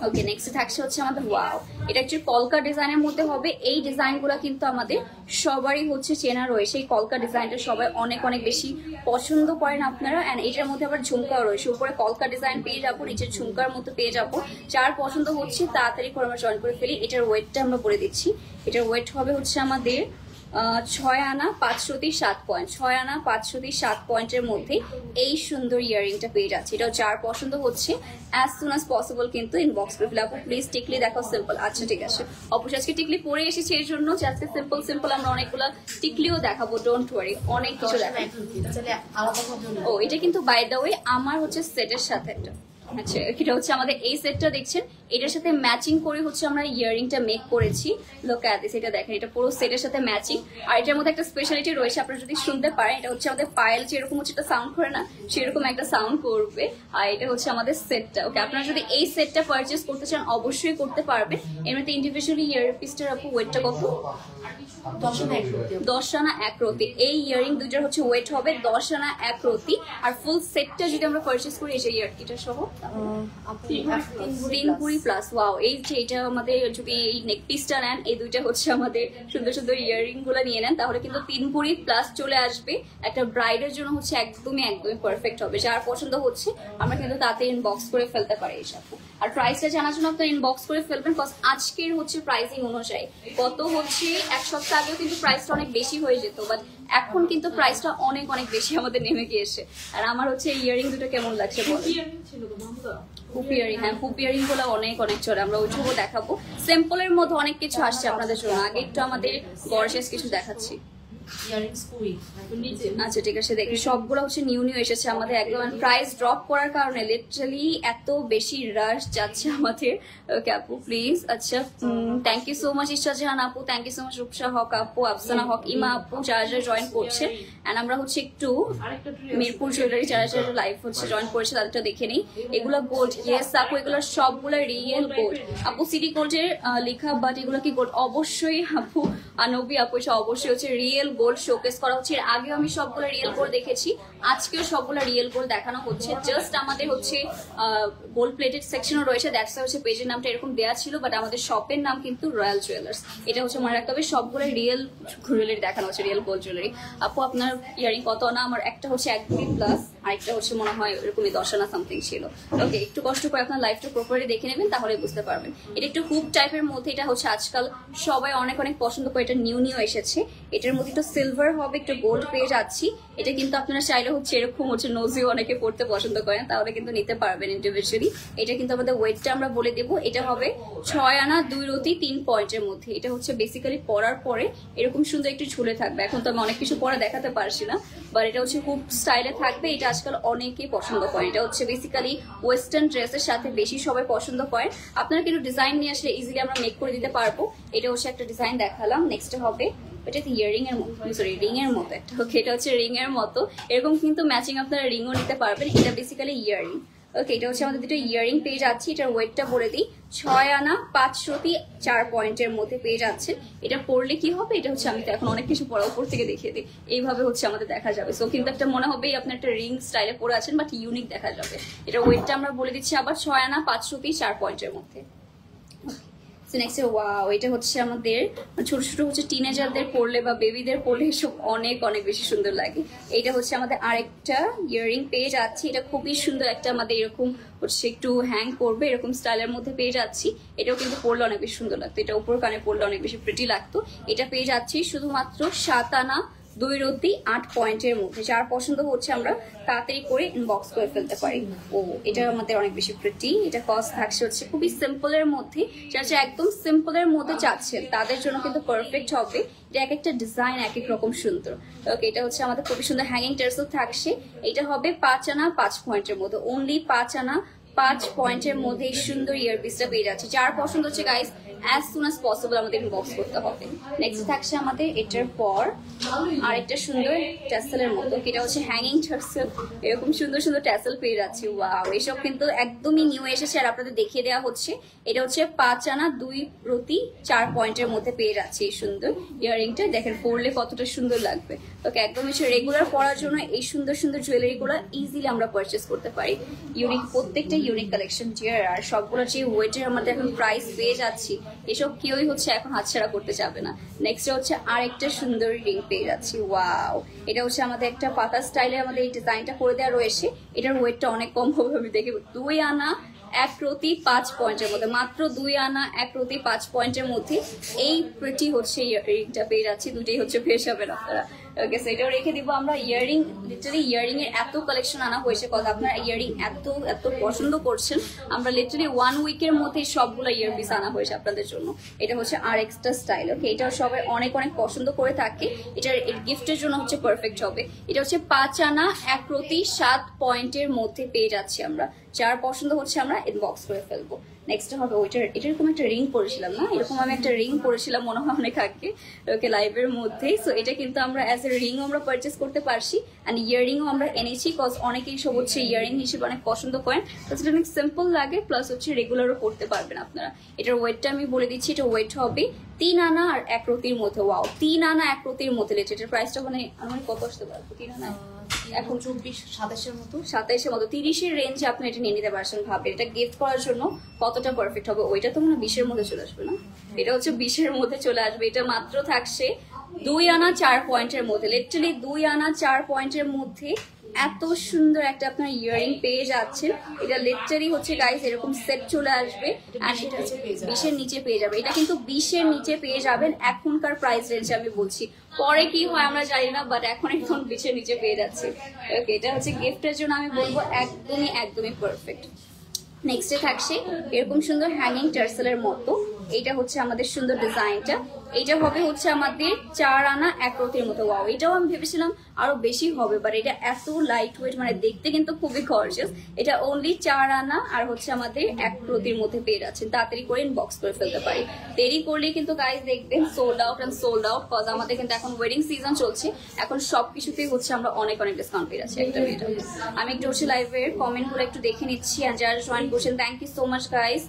ওকে, নেক্সট থাকছে হচ্ছে আমাদের ওয়াও, এটা একটু কলকা ডিজাইনের মধ্যে হবে। এই ডিজাইনগুলো কিন্তু আমাদের সবারই হচ্ছে চেনা রয়েছে। এই কলকা ডিজাইনটা সবাই অনেক অনেক বেশি পছন্দ করেন আপনারা। এন্ড এটার মধ্যে আবার ঝুমকাও রয়েছে, উপরে কলকা ডিজাইন পেয়ে যাবো, নিচের ঝুমকার মতো পেয়ে যাবো। যার পছন্দ হচ্ছে তাড়াতাড়ি করে আমরা জয়েন করে ফেলি। এটার ওয়েটটা আমরা বলে দিচ্ছি। এটার ওয়েট হবে হচ্ছে আমাদের 6 আনা 507 পয়েন্ট। 6 আনা 507 পয়েন্টের মধ্যে এই সুন্দর ইয়ারিংটা পেয়ে যাচ্ছে। এটা যার পছন্দ হচ্ছে অ্যাজ সুন অ্যাজ পসিবল কিন্তু ইনবক্স করে ফেলে। আপু প্লিজ টিকলি দেখাও সিম্পল। আচ্ছা ঠিক আছে, অবশ্যই আজকে টিকলি পরে এসেছি এই জন্য যে আজকে সিম্পল সিম্পল আমরা অনেকগুলো টিকলিও দেখাবো। ডোন্ট ওয়ারি, অনেক কিছু দেখাবো। ও, এটা কিন্তু বাই দ্য ওয়ে আমার হচ্ছে সেটের সাথে একটা। আচ্ছা, এটা হচ্ছে আমাদের এই সেটটা দেখছেন, এটার সাথে ম্যাচিং করে হচ্ছে আমরা ইয়াররিংটা মেক করেছি। লুক এট দিস, এটা দেখেন, এটা পুরো সেটের সাথে ম্যাচিং। আর এটার মধ্যে একটা স্পেশালিটি রয়েছে, আপনারা যদি শুনতে পারেন, এটা হচ্ছে আমাদের পায়েল যেরকম হচ্ছে একটা সাউন্ড করে না, সেরকম একটা সাউন্ড করবে। আর এটা হচ্ছে আমাদের সেটটা। ওকে, আপনারা যদি এই সেটটা পারচেস করতে চান অবশ্যই করতে পারবেন। এমনিতে ইন্ডিভিজুয়ালি ইয়ারপিসটার আপু ওয়েটটা কত? 10 আনা 1 রতি। এই ইয়ারিং দুইটার হচ্ছে ওয়েট হবে 10 আনা 1 রতি। আর ফুল সেটটা যদি আমরা পারচেস করি এই যে এটা সহ 3 কুড়ি প্লাস। ওয়াও, এই যে এটা আমাদের যদি এই নেক পিসটা নেন, এই দুইটা হচ্ছে আমাদের সুন্দর সুন্দর ইয়ারিং গুলো নিয়ে নেন, তাহলে কিন্তু 3 কুড়ি প্লাস চলে আসবে। একটা ব্রাইডের জন্য হচ্ছে একদমই পারফেক্ট হবে। যার পছন্দ হচ্ছে আমরা কিন্তু তাতে ইনবক্স করে ফেলতে পারি এইসব। আর প্রাইসটা জানার জন্য আপনারা ইনবক্স করে ফেলবেন, কজ আজকের হচ্ছে প্রাইসিং অনুযায়ী কত হচ্ছে এক সপ্তাহ আগেও কিন্তু প্রাইসটা অনেক বেশি হয়ে যেত, বাট এখন কিন্তু প্রাইসটা অনেক অনেক বেশি আমাদের নেমে গিয়েছে। আর আমার হচ্ছে ইয়ারিং দুটো কেমন লাগছে বলো? হুপ ইয়ারিং, হ্যাঁ হুপ ইয়ারিং গুলো অনেক অনেক চলে, আমরা ওইটুকু দেখাবো। সিম্পলের মধ্যে অনেক কিছু আসছে আপনাদের জন্য। আগে একটু আমাদের গর্জিয়াস কিছু দেখাচ্ছি। আচ্ছা ঠিক আছে, দেখি সবগুলো হচ্ছে নিউ এসেছে আমাদের একদম। প্রাইস ড্রপ করার কারণে লিটারালি এত বেশি রাশ যাচ্ছে আমাদের। ওকে আপু প্লিজ। আচ্ছা, thank you so much Isha Jahan আপু, thank you so much Rupsa Haque আপু, আফসানা হক, ইমা আপু, যারা যারা জয়েন করছে। এন্ড আমরা হচ্ছে একটু মিরপুর জুয়েলারি যারা যারা লাইভ হচ্ছে জয়েন করেছে তাদেরটা দেখে নিই। এগুলো গোল্ড, ইয়েস আপু, এগুলো সবগুলো রিয়েল গোল্ড আপু। সিটি গোল্ডের লেখা, বাট এগুলো কি গোল্ড? অবশ্যই আপু। আর নবী আপু, এটা অবশ্যই হচ্ছে রিয়েল গোল্ড শোকেস করা হচ্ছে। এর আগেও আমি সবগুলো রিয়েল গোল্ড দেখেছি, আজকেও সবগুলো রিয়েল গোল্ড দেখানো হচ্ছে। জাস্ট আমাদের হচ্ছে গোল্ড প্লেটেড সেকশনও রয়েছে, দ্যাটস হচ্ছে পেজের নামটা এরকম দেওয়া ছিল, বাট আমাদের শপের নাম কিন্তু রয়্যাল জুয়েলার্স। এটা হচ্ছে মনে রাখতে হবে, সবগুলো রিয়েল জুয়েলারি দেখানো হচ্ছে, রিয়েল গোল্ড জুয়েলারি। আপু আপনার ইয়ারিং কত আনা? আমার একটা হচ্ছে 1 কুড়ি প্লাস, আরেকটা হচ্ছে মনে হয় এরকমই 10 আনা সামথিং ছিল। ওকে, একটু কষ্ট করে আপনার লাইফটা প্রপারলি দেখে নেবেন, তাহলে বুঝতে পারবেন। এটা একটু হুপ টাইপের মধ্যে, এটা হচ্ছে আজকাল সবাই অনেক অনেক পছন্দ করে, এটা নিউ এসেছে। এটার মধ্যে একটু সিলভার হবে, একটু গোল্ড পেয়ে যাচ্ছি। এটা কিন্তু আপনারা চাইলে হচ্ছে এরকম হচ্ছে নোজিও অনেকে পড়তে পছন্দ করেন, তাহলে কিন্তু নিতে পারবেন ইন্ডিভিজুয়ালি। এটা কিন্তু আমাদের ওয়েটটা আমরা বলে দেবো, এটা হবে 6 আনা 2 রতি 3 পয়েন্টের মধ্যে। এটা হচ্ছে বেসিক্যালি পরার পরে এরকম সুন্দর একটু ঝুলে থাকবে। এখন তো আমি অনেক কিছু পরে দেখাতে পারছি না, বাট এটা হচ্ছে খুব স্টাইলে থাকবে। এটা আজকাল অনেকেই পছন্দ করে। এটা হচ্ছে বেসিক্যালি ওয়েস্টার্ন ড্রেসের সাথে বেশি সবাই পছন্দ করে। আপনারা কিন্তু ডিজাইন নিয়ে আসলে ইজিলি আমরা মেক করে দিতে পারবো। এটা হচ্ছে একটা ডিজাইন দেখালাম। নেক্সট হবে এটা ইয়ারিং এর মতো, সরি রিং এর মতো একটা। ওকে, এটা হচ্ছে রিং এর মতো, এরকম কিন্তু ম্যাচিং আপনারা রিংও নিতে পারবেন। এটা বেসিক্যালি ইয়ারিং। ওকে, এটা হচ্ছে আমাদের দুটো ইয়ারিং পেয়ে যাচ্ছি। এটার ওয়েটটা বলে দিই, 6 আনা 5 রতি 4 পয়েন্টের মধ্যে পেয়ে যাচ্ছে। এটা পরলে কি হবে, এটা হচ্ছে আমি তো এখন অনেক কিছু পরা, উপর থেকে দেখিয়ে দিই, এইভাবে হচ্ছে আমাদের দেখা যাবে। সো কিন্তু একটা মনে হবে আপনি একটা রিং স্টাইলে পরে আছেন, বাট ইউনিক দেখা যাবে। এটার ওয়েটটা আমরা বলে দিচ্ছি আবার 6 আনা 5 রতি 4 পয়েন্টের মধ্যে। নেক্সট ওয়াও, এটা হচ্ছে আমাদের ছোট ছোট হচ্ছে টিনেজারদের পরলে বা বেবিদের পরলে এসব অনেক অনেক বেশি সুন্দর লাগে। এটা হচ্ছে আমাদের আরেকটা ইয়ারিং পেয়ে যাচ্ছি। এটা খুবই সুন্দর একটা, আমাদের এরকম হচ্ছে একটু হ্যাং করবে, এরকম স্টাইলের মধ্যে পেয়ে যাচ্ছি। এটাও কিন্তু পরলে অনেক বেশি সুন্দর লাগতো, এটা উপর কানে পরলে অনেক বেশি প্রিটি লাগতো। এটা পেয়ে যাচ্ছি শুধুমাত্র 7 আনা 2 রতি 8 পয়েন্টের মধ্যে। যার পছন্দ হচ্ছে আমরা তাড়াতাড়ি করে ইনবক্স করে ফেলতে পারি। ও, এটা আমাদের অনেক বেশি প্রিটি। এটা কস্ট থাকছে হচ্ছে খুবই সিম্পলের মধ্যে। যারা একদম সিম্পলের মধ্যে চাচ্ছেন তাদের জন্য কিন্তু পারফেক্ট হবে। এটা এক একটা ডিজাইন এক এক রকম সুন্দর। ওকে, এটা হচ্ছে আমাদের খুবই সুন্দর হ্যাঙ্গিং টার্সেল থাকছে। এটা হবে 5 আনা 5 পয়েন্টের মধ্যে, অনলি 5 আনা 5 পয়েন্টের মধ্যে এই সুন্দর ইয়ারপিসটা পেয়ে যাচ্ছে। যার পছন্দ হচ্ছে guys as soon as possible আমাদের ইনবক্স করতে হবে। নেক্সট থাকছে আমাদের এটার পর আরেকটা সুন্দর ট্যাসেলের মতো, এটা হচ্ছে হ্যাঙ্গিং টার্সেল। এরকম সুন্দর সুন্দর ট্যাসেল পেয়ে যাচ্ছি। ওয়াও, এসব কিন্তু একদমই নিউ এসেছে আর আপনাদের দেখিয়ে দেওয়া হচ্ছে। এটা হচ্ছে 5 আনা 2 রতি 4 পয়েন্টের মধ্যে পেয়ে যাচ্ছে এই সুন্দর ইয়ারিংটা। দেখেন পরলে কতটা সুন্দর লাগবে। ওকে, একদম হচ্ছে রেগুলার পরার জন্য এই সুন্দর সুন্দর জুয়েলারিগুলো ইজিলি আমরা পারচেস করতে পারি। ইউনিক, প্রত্যেকটা ইউনিক কালেকশন ডিয়ার। আর সবগুলো যে ওয়েটের আমাদের এখন প্রাইস পেয়ে যাচ্ছি, এসব কেউই হচ্ছে এখন হাতছাড়া করতে যাবে না। নেক্সট হচ্ছে আরেকটা সুন্দর রিং পেয়ে যাচ্ছি। ওয়াও, এটা হচ্ছে আমাদের একটা পাতা স্টাইলে আমাদের এই ডিজাইনটা করে দেওয়া রয়েছে। এটার ওয়েটটা অনেক কম হবে, আমি দেখে 2 আনা 1 রতি 5 পয়েন্টের মধ্যে, মাত্র 2 আনা 1 রতি 5 পয়েন্টের মধ্যে এই প্রিটি হচ্ছে ইয়ারিংটা পেয়ে যাচ্ছি। দুটোই হচ্ছে পেয়ে যাবেন আপনারা। ওকে, সো এটাও রেখে দিব আমরা। ইয়ারিং, লিটারালি ইয়ারিং এর এত কালেকশন আনা হয়েছে, কথা আপনারা ইয়ারিং এত এত পছন্দ করছেন। আমরা লিটারালি 1 উইকের মধ্যে সবগুলো ইয়ারপিস আনা হয়েছে আপনাদের জন্য। এটা হচ্ছে আর এক্সট্রা স্টাইল। ওকে, এটাও সবাই অনেক অনেক পছন্দ করে থাকে। এটার গিফটের জন্য হচ্ছে পারফেক্ট হবে। এটা হচ্ছে 5 আনা 1 রতি 7 পয়েন্টের মধ্যে পেয়ে যাচ্ছি আমরা। যার পছন্দ হচ্ছে আমরা ইনবক্স করে ফেলবো। নেক্সট হবে ওইটার, এটা এরকম একটা রিং পরেছিলাম না, এরকম আমি একটা রিং পরেছিলাম মনে হয় অনেক আগে ওকে লাইভের মধ্যে। সো এটা কিন্তু আমরা অ্যাজ এ রিং আমরা পারচেস করতে পারছি, অ্যান্ড ইয়াররিংও আমরা এনেছি কজ অনেকেই সব হচ্ছে ইয়াররিং হিসেবে অনেক পছন্দ করেন। তো সেটা অনেক সিম্পল লাগে, প্লাস হচ্ছে রেগুলারও পড়তে পারবেন আপনারা। এটার ওয়েটটা আমি বলে দিচ্ছি, এটা ওয়েট হবে 3 আনা আর 1 রতির মধ্যে। ওয়াও, 3 আনা 1 রতির মধ্যে লেগেছে। এটার প্রাইসটা মানে আমার কত আসতে পারবো? 3 আনা এখন 24-27 মতো, 27 মতো, 30 রেঞ্জে আপনি এটা নিয়ে নিতে পারছেন। ভাবে এটা গিফট করার জন্য কতটা পারফেক্ট হবে। ওইটা তো মানে 20 মধ্যে চলে আসবে না, এটা হচ্ছে 20 মধ্যে চলে আসবে। এটা মাত্র থাকছে 2 আনা 4 পয়েন্টের মধ্যে, লিটারালি 2 আনা 4 পয়েন্টের মধ্যে এত সুন্দর একটা আপনার ইয়ারিং পেয়ে যাচ্ছেন। এটা লিটারালি হচ্ছে গাইস এরকম সেট চলে আসবে, আর এটা 20-এর নিচে পেয়ে যাবে। এটা কিন্তু 20-এর নিচে পেয়ে যাবেন এখনকার প্রাইস রেঞ্জে আমি বলছি। পরে কি হয় আমরা জানি না, বাট এখন 20-এর নিচে পেয়ে যাচ্ছে। ওকে, এটা হচ্ছে গিফটের জন্য আমি বলবো একদমই পারফেক্ট। নেক্সটে থাকছে এরকম সুন্দর হ্যাঙ্গিং টার্সেলের মতো। এইটা হচ্ছে আমাদের সুন্দর ডিজাইনটা। এইটা হবে হচ্ছে আমাদের 4 আনা 1 রতির মতো। ওয়াও, এটাও আমি ভেবেছিলাম আরো বেশি হবে, বাট এটা এত লাইট ওয়েট, মানে দেখতে কিন্তু খুবই গর্জিয়াস। এটা অনলি 4 আনা আর হচ্ছে আমাদের 1 রতির মধ্যে পেয়ে যাচ্ছেন। তাড়াতাড়ি করে ইনবক্স করে ফেলতে পারি, দেরি করলে কিন্তু গাইস দেখবেন সোল্ড আউট কজ আমাদের কিন্তু এখন ওয়েডিং সিজন চলছে। এখন সবকিছুতেই হচ্ছে আমরা অনেক ডিসকাউন্ট পেয়ে যাচ্ছি একটা মিনিট। আমি একটু হচ্ছে লাইভের কমেন্ট গুলো একটু দেখে নিচ্ছি, আর যারা জয়েন করছেন thank you so much guys.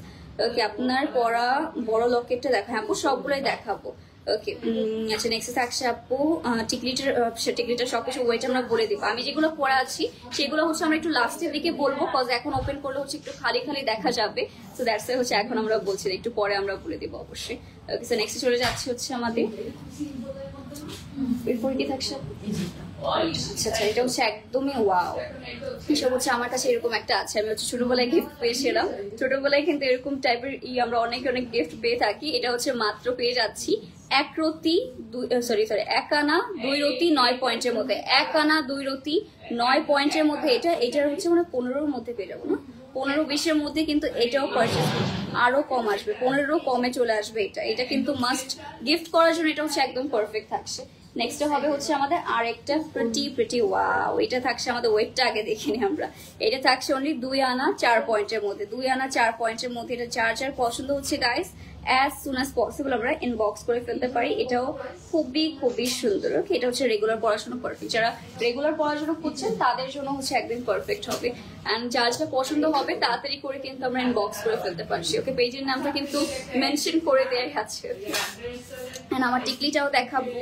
Okay, আপনার পরা বড় লকেটটা দেখা আপু, সবগুলোই দেখাবো। ওকে, আচ্ছা নেক্সট থাকছে আপু টিকলিটার সবকিছু ওয়েট আমরা বলে দিব। আমি যেগুলো পরা আছি সেগুলো হচ্ছে আমরা একটু লাস্টের দিকে বলবো, কজ এখন ওপেন করলে হচ্ছে একটু খালি দেখা যাবে। সো দ্যাটস হচ্ছে এখন আমরা বলছি, একটু পরে আমরা বলে দিব অবশ্যই। ওকে, সো নেক্সট চলে যাচ্ছে হচ্ছে আমাদের এরপর কি থাকছে। আচ্ছা, এটা হচ্ছে একদমই ওয়াও। এসব হচ্ছে আমার কাছে এরকম একটা আছে, আমি হচ্ছে ছোটবেলায় গিফট পেয়েছিলাম। ছোটবেলায় কিন্তু এরকম টাইপের আমরা অনেক গিফট পেয়ে থাকি। এটা হচ্ছে মাত্র পেয়ে যাচ্ছি 1 রতি 1 আনা 2 রতি 9 পয়েন্টের মধ্যে। 1 আনা 2 রতি 9 পয়েন্টের মধ্যে। এটার হচ্ছে মানে 15-র মধ্যে পেয়ে যাবো না, 15-20-এর মধ্যে কিন্তু এটাও পারচেস আরো কম আসবে, 15 কমে চলে আসবে। এটা কিন্তু মাস্ট গিফট করার জন্য এটা হচ্ছে একদম পারফেক্ট থাকছে। নেক্সট হবে হচ্ছে আমাদের আরেকটা প্রিটি ওয়াও। এটা থাকছে আমাদের ওয়েটটা আগে দেখিনি আমরা। এটা থাকছে অনলি 2 আনা 4 পয়েন্টের মধ্যে। 2 আনা 4 পয়েন্টের মধ্যে। এটা যার পছন্দ হচ্ছে guys as soon as possible আমরা ইনবক্স করে ফেলতে পারি। এটাও খুবই সুন্দর। ওকে, এটা হচ্ছে রেগুলার পড়াশোনা পারফেক্ট। যারা রেগুলার পড়াশোনা করছেন তাদের জন্য হচ্ছে একদম পারফেক্ট হবে, অ্যান্ড যার যেটা পছন্দ হবে তাড়াতাড়ি করে কিন্তু আমরা ইনবক্স করে ফেলতে পারছি। ওকে, পেজের নামটা কিন্তু মেনশন করে দেওয়াই আছে। অ্যান্ড আমার টিকলিটাও দেখাবো,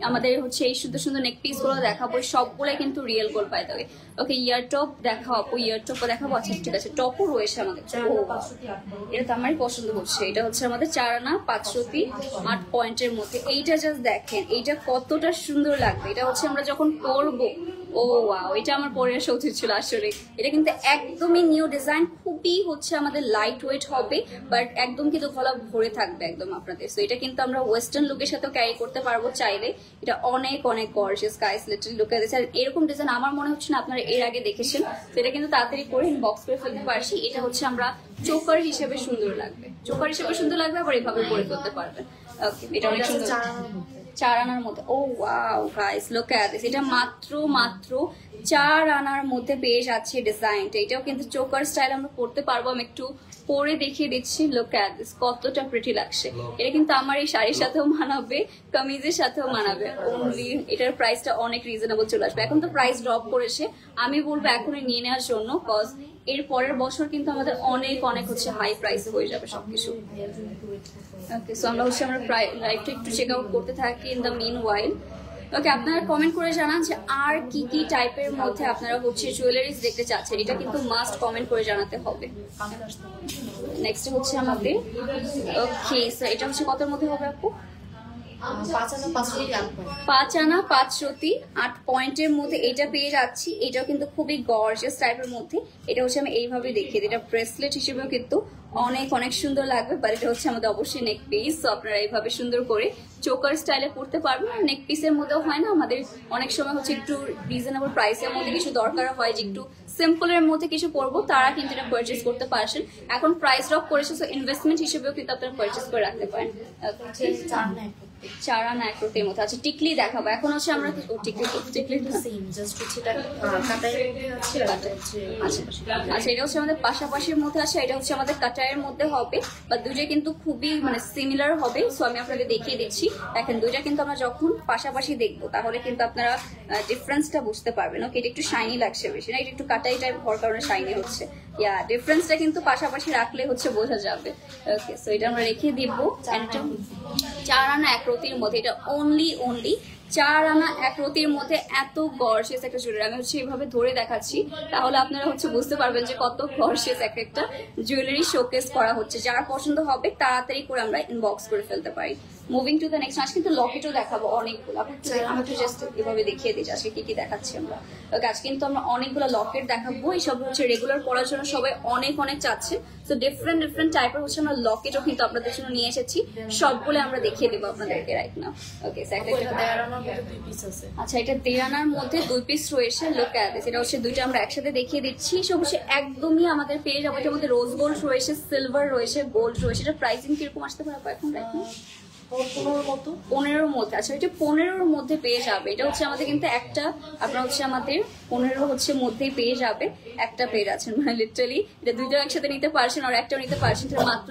আমাদের হচ্ছে এই সুন্দর নেক পিস গুলো দেখাবো, সবগুলো কিন্তু রিয়েল গোল্ড পাই দেবে। ওকে, ইয়ার টপ দেখাবো, ইয়ার টপও দেখাবো। আচ্ছা ঠিক আছে, টপও রয়েছে আমাদের। এটা তো আমারই পছন্দ হচ্ছে। এটা হচ্ছে আমাদের 4 আনা 5 রতি 8 পয়েন্টের মধ্যে। এইটা জাস্ট দেখেন, এইটা কতটা সুন্দর লাগবে। এটা হচ্ছে আমরা যখন পরবো, ও ওয়াও, এটা আমার পরে আসা উচিত ছিল আসলে। এটা কিন্তু একদমই নিউ ডিজাইন, খুবই হচ্ছে আমাদের লাইট ওয়েট হবে, বাট একদম কিন্তু গলা ভরে থাকবে একদম আপনাদের। সো এটা কিন্তু আমরা ওয়েস্টার্ন লুকের সাথেও ক্যারি করতে পারবো চাইলে। এটা অনেক gorgeous guys, literally look at this. আর এরকম ডিজাইন আমার মনে হচ্ছে না আপনারা এর আগে দেখেছেন। তো এটা কিন্তু তাড়াতাড়ি করে ইনবক্স করে ফেলতে পারছি। এটা হচ্ছে আমরা চোকার হিসেবে সুন্দর লাগবে, আবার এভাবে পরে ফেলতে পারবেন। ওকে, এটা অনেক সুন্দর 4 আনার মধ্যে। Oh wow guys, look at this. এটা মাত্র 4 আনার মধ্যে পেয়ে যাচ্ছে ডিজাইনটা। এটাও কিন্তু চোকার স্টাইল আমরা করতে পারবো। আমি একটু পরে দেখিয়ে দিচ্ছি, লুক এট দিস, কতটা প্রিটি লাগছে। এটা কিন্তু আমার এই শাড়ির সাথেও মানাবে, কামিজের সাথেও মানাবে। অনলি এটার প্রাইসটা অনেক রিজনেবল চলে আসবে। এখন তো প্রাইস ড্রপ করেছে, আমি বলবো এখনই নিয়ে নেওয়ার জন্য, কজ এর পরের বছর কিন্তু আমাদের অনেক হচ্ছে হাই প্রাইসে হয়ে যাবে সবকিছু। ওকে, সো আমরা হচ্ছে আমরা লাইভটা একটু চেক আউট করতে থাকি ইন দ্য মিন ওয়াইল। ওকে, আপনারা কমেন্ট করে জানান যে আর কি টাইপের মধ্যে আপনারা হচ্ছে জুয়েলারিজ দেখতে চাচ্ছেন। এটা কিন্তু মাস্ট কমেন্ট করে জানাতে হবে। নেক্সট হচ্ছে আমাদের ওকে, সো এটা হচ্ছে কতর মধ্যে হবে আপু? 5 আনা 5 রতি 8 পয়েন্টের মধ্যে এটা পেয়ে যাচ্ছি। এটাও কিন্তু খুবই গর্জিয়াস টাইপের মধ্যে। এটা হচ্ছে আমি এইভাবে দেখিয়ে দিই। এটা ব্রেসলেট হিসেবেও কিন্তু অনেক সুন্দর লাগবে, বাট এটা হচ্ছে আমাদের অবশ্যই নেক পিস। তো আপনারা এইভাবে সুন্দর করে চোকার স্টাইলে পড়তে পারবেন। আর নেক পিসের মধ্যেও হয় না, আমাদের অনেক সময় হচ্ছে একটু রিজনেবল প্রাইসের মধ্যে কিছু দরকার হয়, যে একটু সিম্পলের মধ্যে কিছু পরবো, তারা কিন্তু এটা পারচেস করতে পারছেন। এখন প্রাইস ড্রপ করেছে, সো ইনভেস্টমেন্ট হিসেবেও কিন্তু আপনারা পারচেস করে রাখতে পারেন। 4 আনা 1 রতির মধ্যে। আচ্ছা টিকলি দেখাবো এখন। হচ্ছে আমরা টিকলি সেম জাস্ট হচ্ছে এটা কাটায়ের মধ্যে আছে আর এটা হচ্ছে আচ্ছা এটা হচ্ছে আমাদের পাশাপাশির মধ্যে আছে, এটা হচ্ছে আমাদের কাটায়ের মধ্যে হবে, বা দুইটা কিন্তু খুবই মানে সিমিলার হবে। সো আমি আপনাদের দেখিয়ে দিচ্ছি, দেখেন দুইটা কিন্তু আমরা যখন পাশাপাশি দেখবো তাহলে কিন্তু আপনারা ডিফারেন্সটা বুঝতে পারবেন। ওকে এটা একটু শাইনি লাগছে বেশি না, এটা একটু কাটাই টাইপ হওয়ার কারণে শাইনি হচ্ছে। ইয়া ডিফারেন্সটা কিন্তু পাশাপাশি রাখলে হচ্ছে বোঝা যাবে। ওকে সো এটা আমরা রেখে দিব। 4 আনা 1 রতির মধ্যে, এটা অনলি 4 আনা 1 রতির মধ্যে এত গর্জিয়াস একটা জুয়েলারি। আমি হচ্ছে এইভাবে ধরে দেখাচ্ছি, তাহলে আপনারা হচ্ছে বুঝতে পারবেন যে কত গর্জিয়াস একটা জুয়েলারি শোকেস করা হচ্ছে। যার পছন্দ হবে তাড়াতাড়ি করে আমরা ইনবক্স করে ফেলতে পারি। মুভিং টু দ্য নেক্সট, আজ কিন্তু লকেটও দেখাবো অনেকগুলো। আমি একটু জাস্ট এভাবে দেখিয়ে দিচ্ছি আজকে কি কি দেখাচ্ছি আমরা। আজ কিন্তু আমরা অনেকগুলো লকেট দেখাবো, এইসব হচ্ছে রেগুলার পড়ার জন্য সবাই অনেক চাচ্ছে। তো ডিফারেন্ট টাইপের হচ্ছে আমরা লকেটও কিন্তু আপনাদের জন্য নিয়ে এসেছি, সবগুলো আমরা দেখিয়ে দেবো আপনাদেরকে রাইট নাও। ওকে আচ্ছা এটা 13 আনার মধ্যে 2 পিস রয়েছে। লোক এটা হচ্ছে দুইটা আমরা একসাথে দেখিয়ে দিচ্ছি। সব হচ্ছে একদমই আমাদের পেয়ে যাবো। এটার মধ্যে রোজ গোল্ড রয়েছে, সিলভার রয়েছে, গোল্ড রয়েছে। এটা প্রাইসিং কিরকম আসতে পারে এখন রাইট নাও? 15-র মধ্যে। আচ্ছা এটা 15-র মধ্যে পেয়ে যাবে। এটা হচ্ছে আমাদের কিন্তু একটা, আপনার হচ্ছে আমাদের 15 হচ্ছে মধ্যেই পেয়ে যাবে। একটা পেয়ে যাচ্ছেন মানে লিটারালি এটা দুইটা একসাথে নিতে পারছেন আর একটাও নিতে পারছেন। এটা মাত্র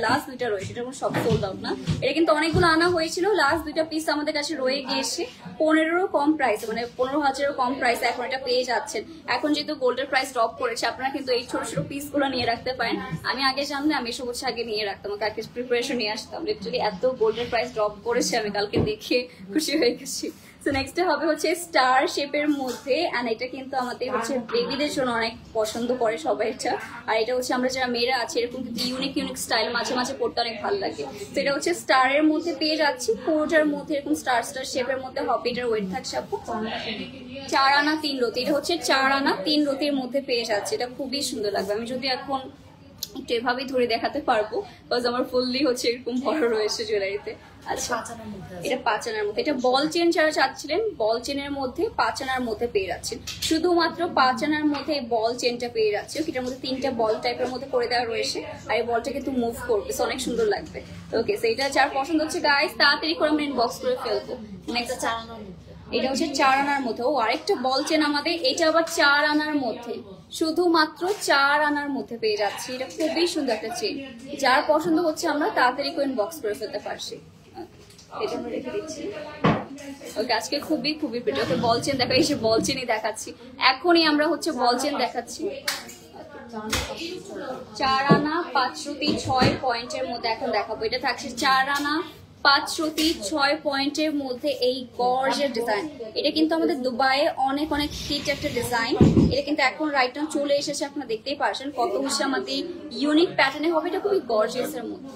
লাস্ট দুইটা রয়েছে, এটা সব সোল্ড আউট না। এটা কিন্তু অনেকগুলো আনা হয়েছিল, লাস্ট দুইটা পিস আমাদের কাছে রয়ে গিয়েছে। 15-রও কম প্রাইস, মানে 15,000-এরও কম প্রাইস এখন এটা পেয়ে যাচ্ছেন। এখন যেহেতু গোল্ডের প্রাইস ড্রপ করেছে, আপনারা কিন্তু এই ছোট ছোট পিস গুলো নিয়ে রাখতে পারেন। আমি আগে জানলে আমি এসব হচ্ছে আগে নিয়ে রাখতাম, কালকে প্রিপারেশন নিয়ে আসতাম। লিটারালি এত গোল্ডের প্রাইস ড্রপ করেছে, আমি কালকে দেখে খুশি হয়ে গেছি। তো নেক্সট হবে হচ্ছে স্টার শেপের মধ্যে, এন্ড এটা কিন্তু আমাদের হচ্ছে বেবিদের জন্য অনেক পছন্দ করে সবাই এটা। আর এটা হচ্ছে আমরা যারা মেয়েরা আছে এরকম কিন্তু ইউনিক স্টাইল মাঝে মাঝে পড়তে অনেক ভালো লাগে। তো এটা হচ্ছে স্টারের মধ্যে পেয়ে যাচ্ছি, পুরোটার মধ্যে এরকম স্টার শেপের মধ্যে হবে। এটার ওয়েট থাকছে আপু 4 আনা 3 রতি। এটা হচ্ছে 4 আনা 3 রতির মধ্যে পেয়ে যাচ্ছে। এটা খুবই সুন্দর লাগবে। আমি যদি এখন একটু এভাবেই ধরে দেখাতে পারবো, বিকজ আমার ফুললি হচ্ছে এরকম বড় রয়েছে জুয়েলারিতে। আচ্ছা এটা 5 আনার মধ্যে। এটা বল চেন যারা চাচ্ছিলেন, বল চেনের মধ্যে 5 আনার মধ্যে পেয়ে যাচ্ছেন। শুধুমাত্র 5 আনার মধ্যে এই বল চেনটা পেয়ে যাচ্ছে। এটার মধ্যে 3টা বল টাইপের মধ্যে করে দেওয়া রয়েছে, আর এই বলটা কিন্তু মুভ করবে, অনেক সুন্দর লাগবে। ওকে সো এটা যার পছন্দ হচ্ছে গাইস তাড়াতাড়ি করে আমরা ইনবক্স করে ফেলবো। নেক্সট 4 আনার মধ্যে, এটা হচ্ছে 4 আনার মধ্যে। ও আরেকটা বল চেন আমাদের, এটা আবার 4 আনার মধ্যে, শুধুমাত্র 4 আনার মধ্যে পেয়ে যাচ্ছি। এটা খুবই সুন্দর একটা চেন, যার পছন্দ হচ্ছে আমরা তাড়াতাড়ি করে ইনবক্স করে ফেলতে পারছি। এটা আমরা রেখে দিচ্ছি। ওকে আজকে খুবই প্রিটি। ওকে বল চেন দেখা, এসে বল চেনই দেখাচ্ছি এখনই। আমরা হচ্ছে বল চেন দেখাচ্ছি 4 আনা 5 রতি 6 পয়েন্টের মধ্যে এখন দেখাবো। এটা থাকছে 4 আনা 5 রতি 6 পয়েন্টের মধ্যে এই গর্জিয়াস ডিজাইন। এটা কিন্তু আমাদের দুবাইয়ে অনেক হিট একটা ডিজাইন। এটা কিন্তু এখন রাইট নাও চলে এসেছে, আপনারা দেখতেই পারছেন কত হচ্ছে আমাদের ইউনিক প্যাটার্নে হবে। এটা খুবই গর্জিয়াস এর মধ্যে।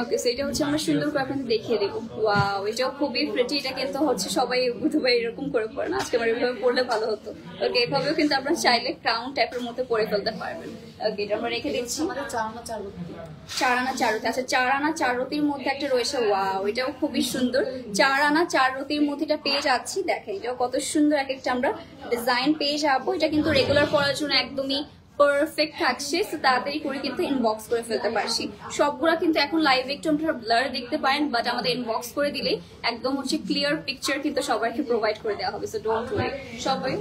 ওকে সো এটা হচ্ছে আমরা সুন্দর করে আপনাদের দেখিয়ে দেবো। ওয়াও এটাও খুবই প্রিটি। এটা কিন্তু হচ্ছে সবাই দুবাই এরকম করে পড়ে না, আজকে আমার এভাবে পড়লে ভালো হতো। ওকে এভাবেও কিন্তু আপনারা চাইলে ক্রাউন টাইপের মধ্যে পরে ফেলতে পারবেন। ওকে এটা আমরা রেখে দিচ্ছি আমাদের 4 আনা 4 রতি। 4 আনা 4 রতি। আচ্ছা 4 আনা 4 রতির মধ্যে একটা রয়েছে। ওয়াও এটাও খুবই সুন্দর। 4 আনা 4 রতির মধ্যে এটা পেয়ে যাচ্ছি। দেখেন এটাও কত সুন্দর একটা আমরা ডিজাইন পেয়ে যাবো। এটা কিন্তু রেগুলার পরার জন্য একদমই পারফেক্ট থাকছে। তো তাড়াতাড়ি করে কিন্তু ইনবক্স করে ফেলতে পারছি। সবগুলা কিন্তু এখন লাইভ একটু আপনারা ব্লার দেখতে পারেন, বাট আমাদের ইনবক্স করে দিলে একদম হচ্ছে ক্লিয়ার পিকচার কিন্তু সবাইকে প্রোভাইড করে দেওয়া হবে। So don't worry. সবাই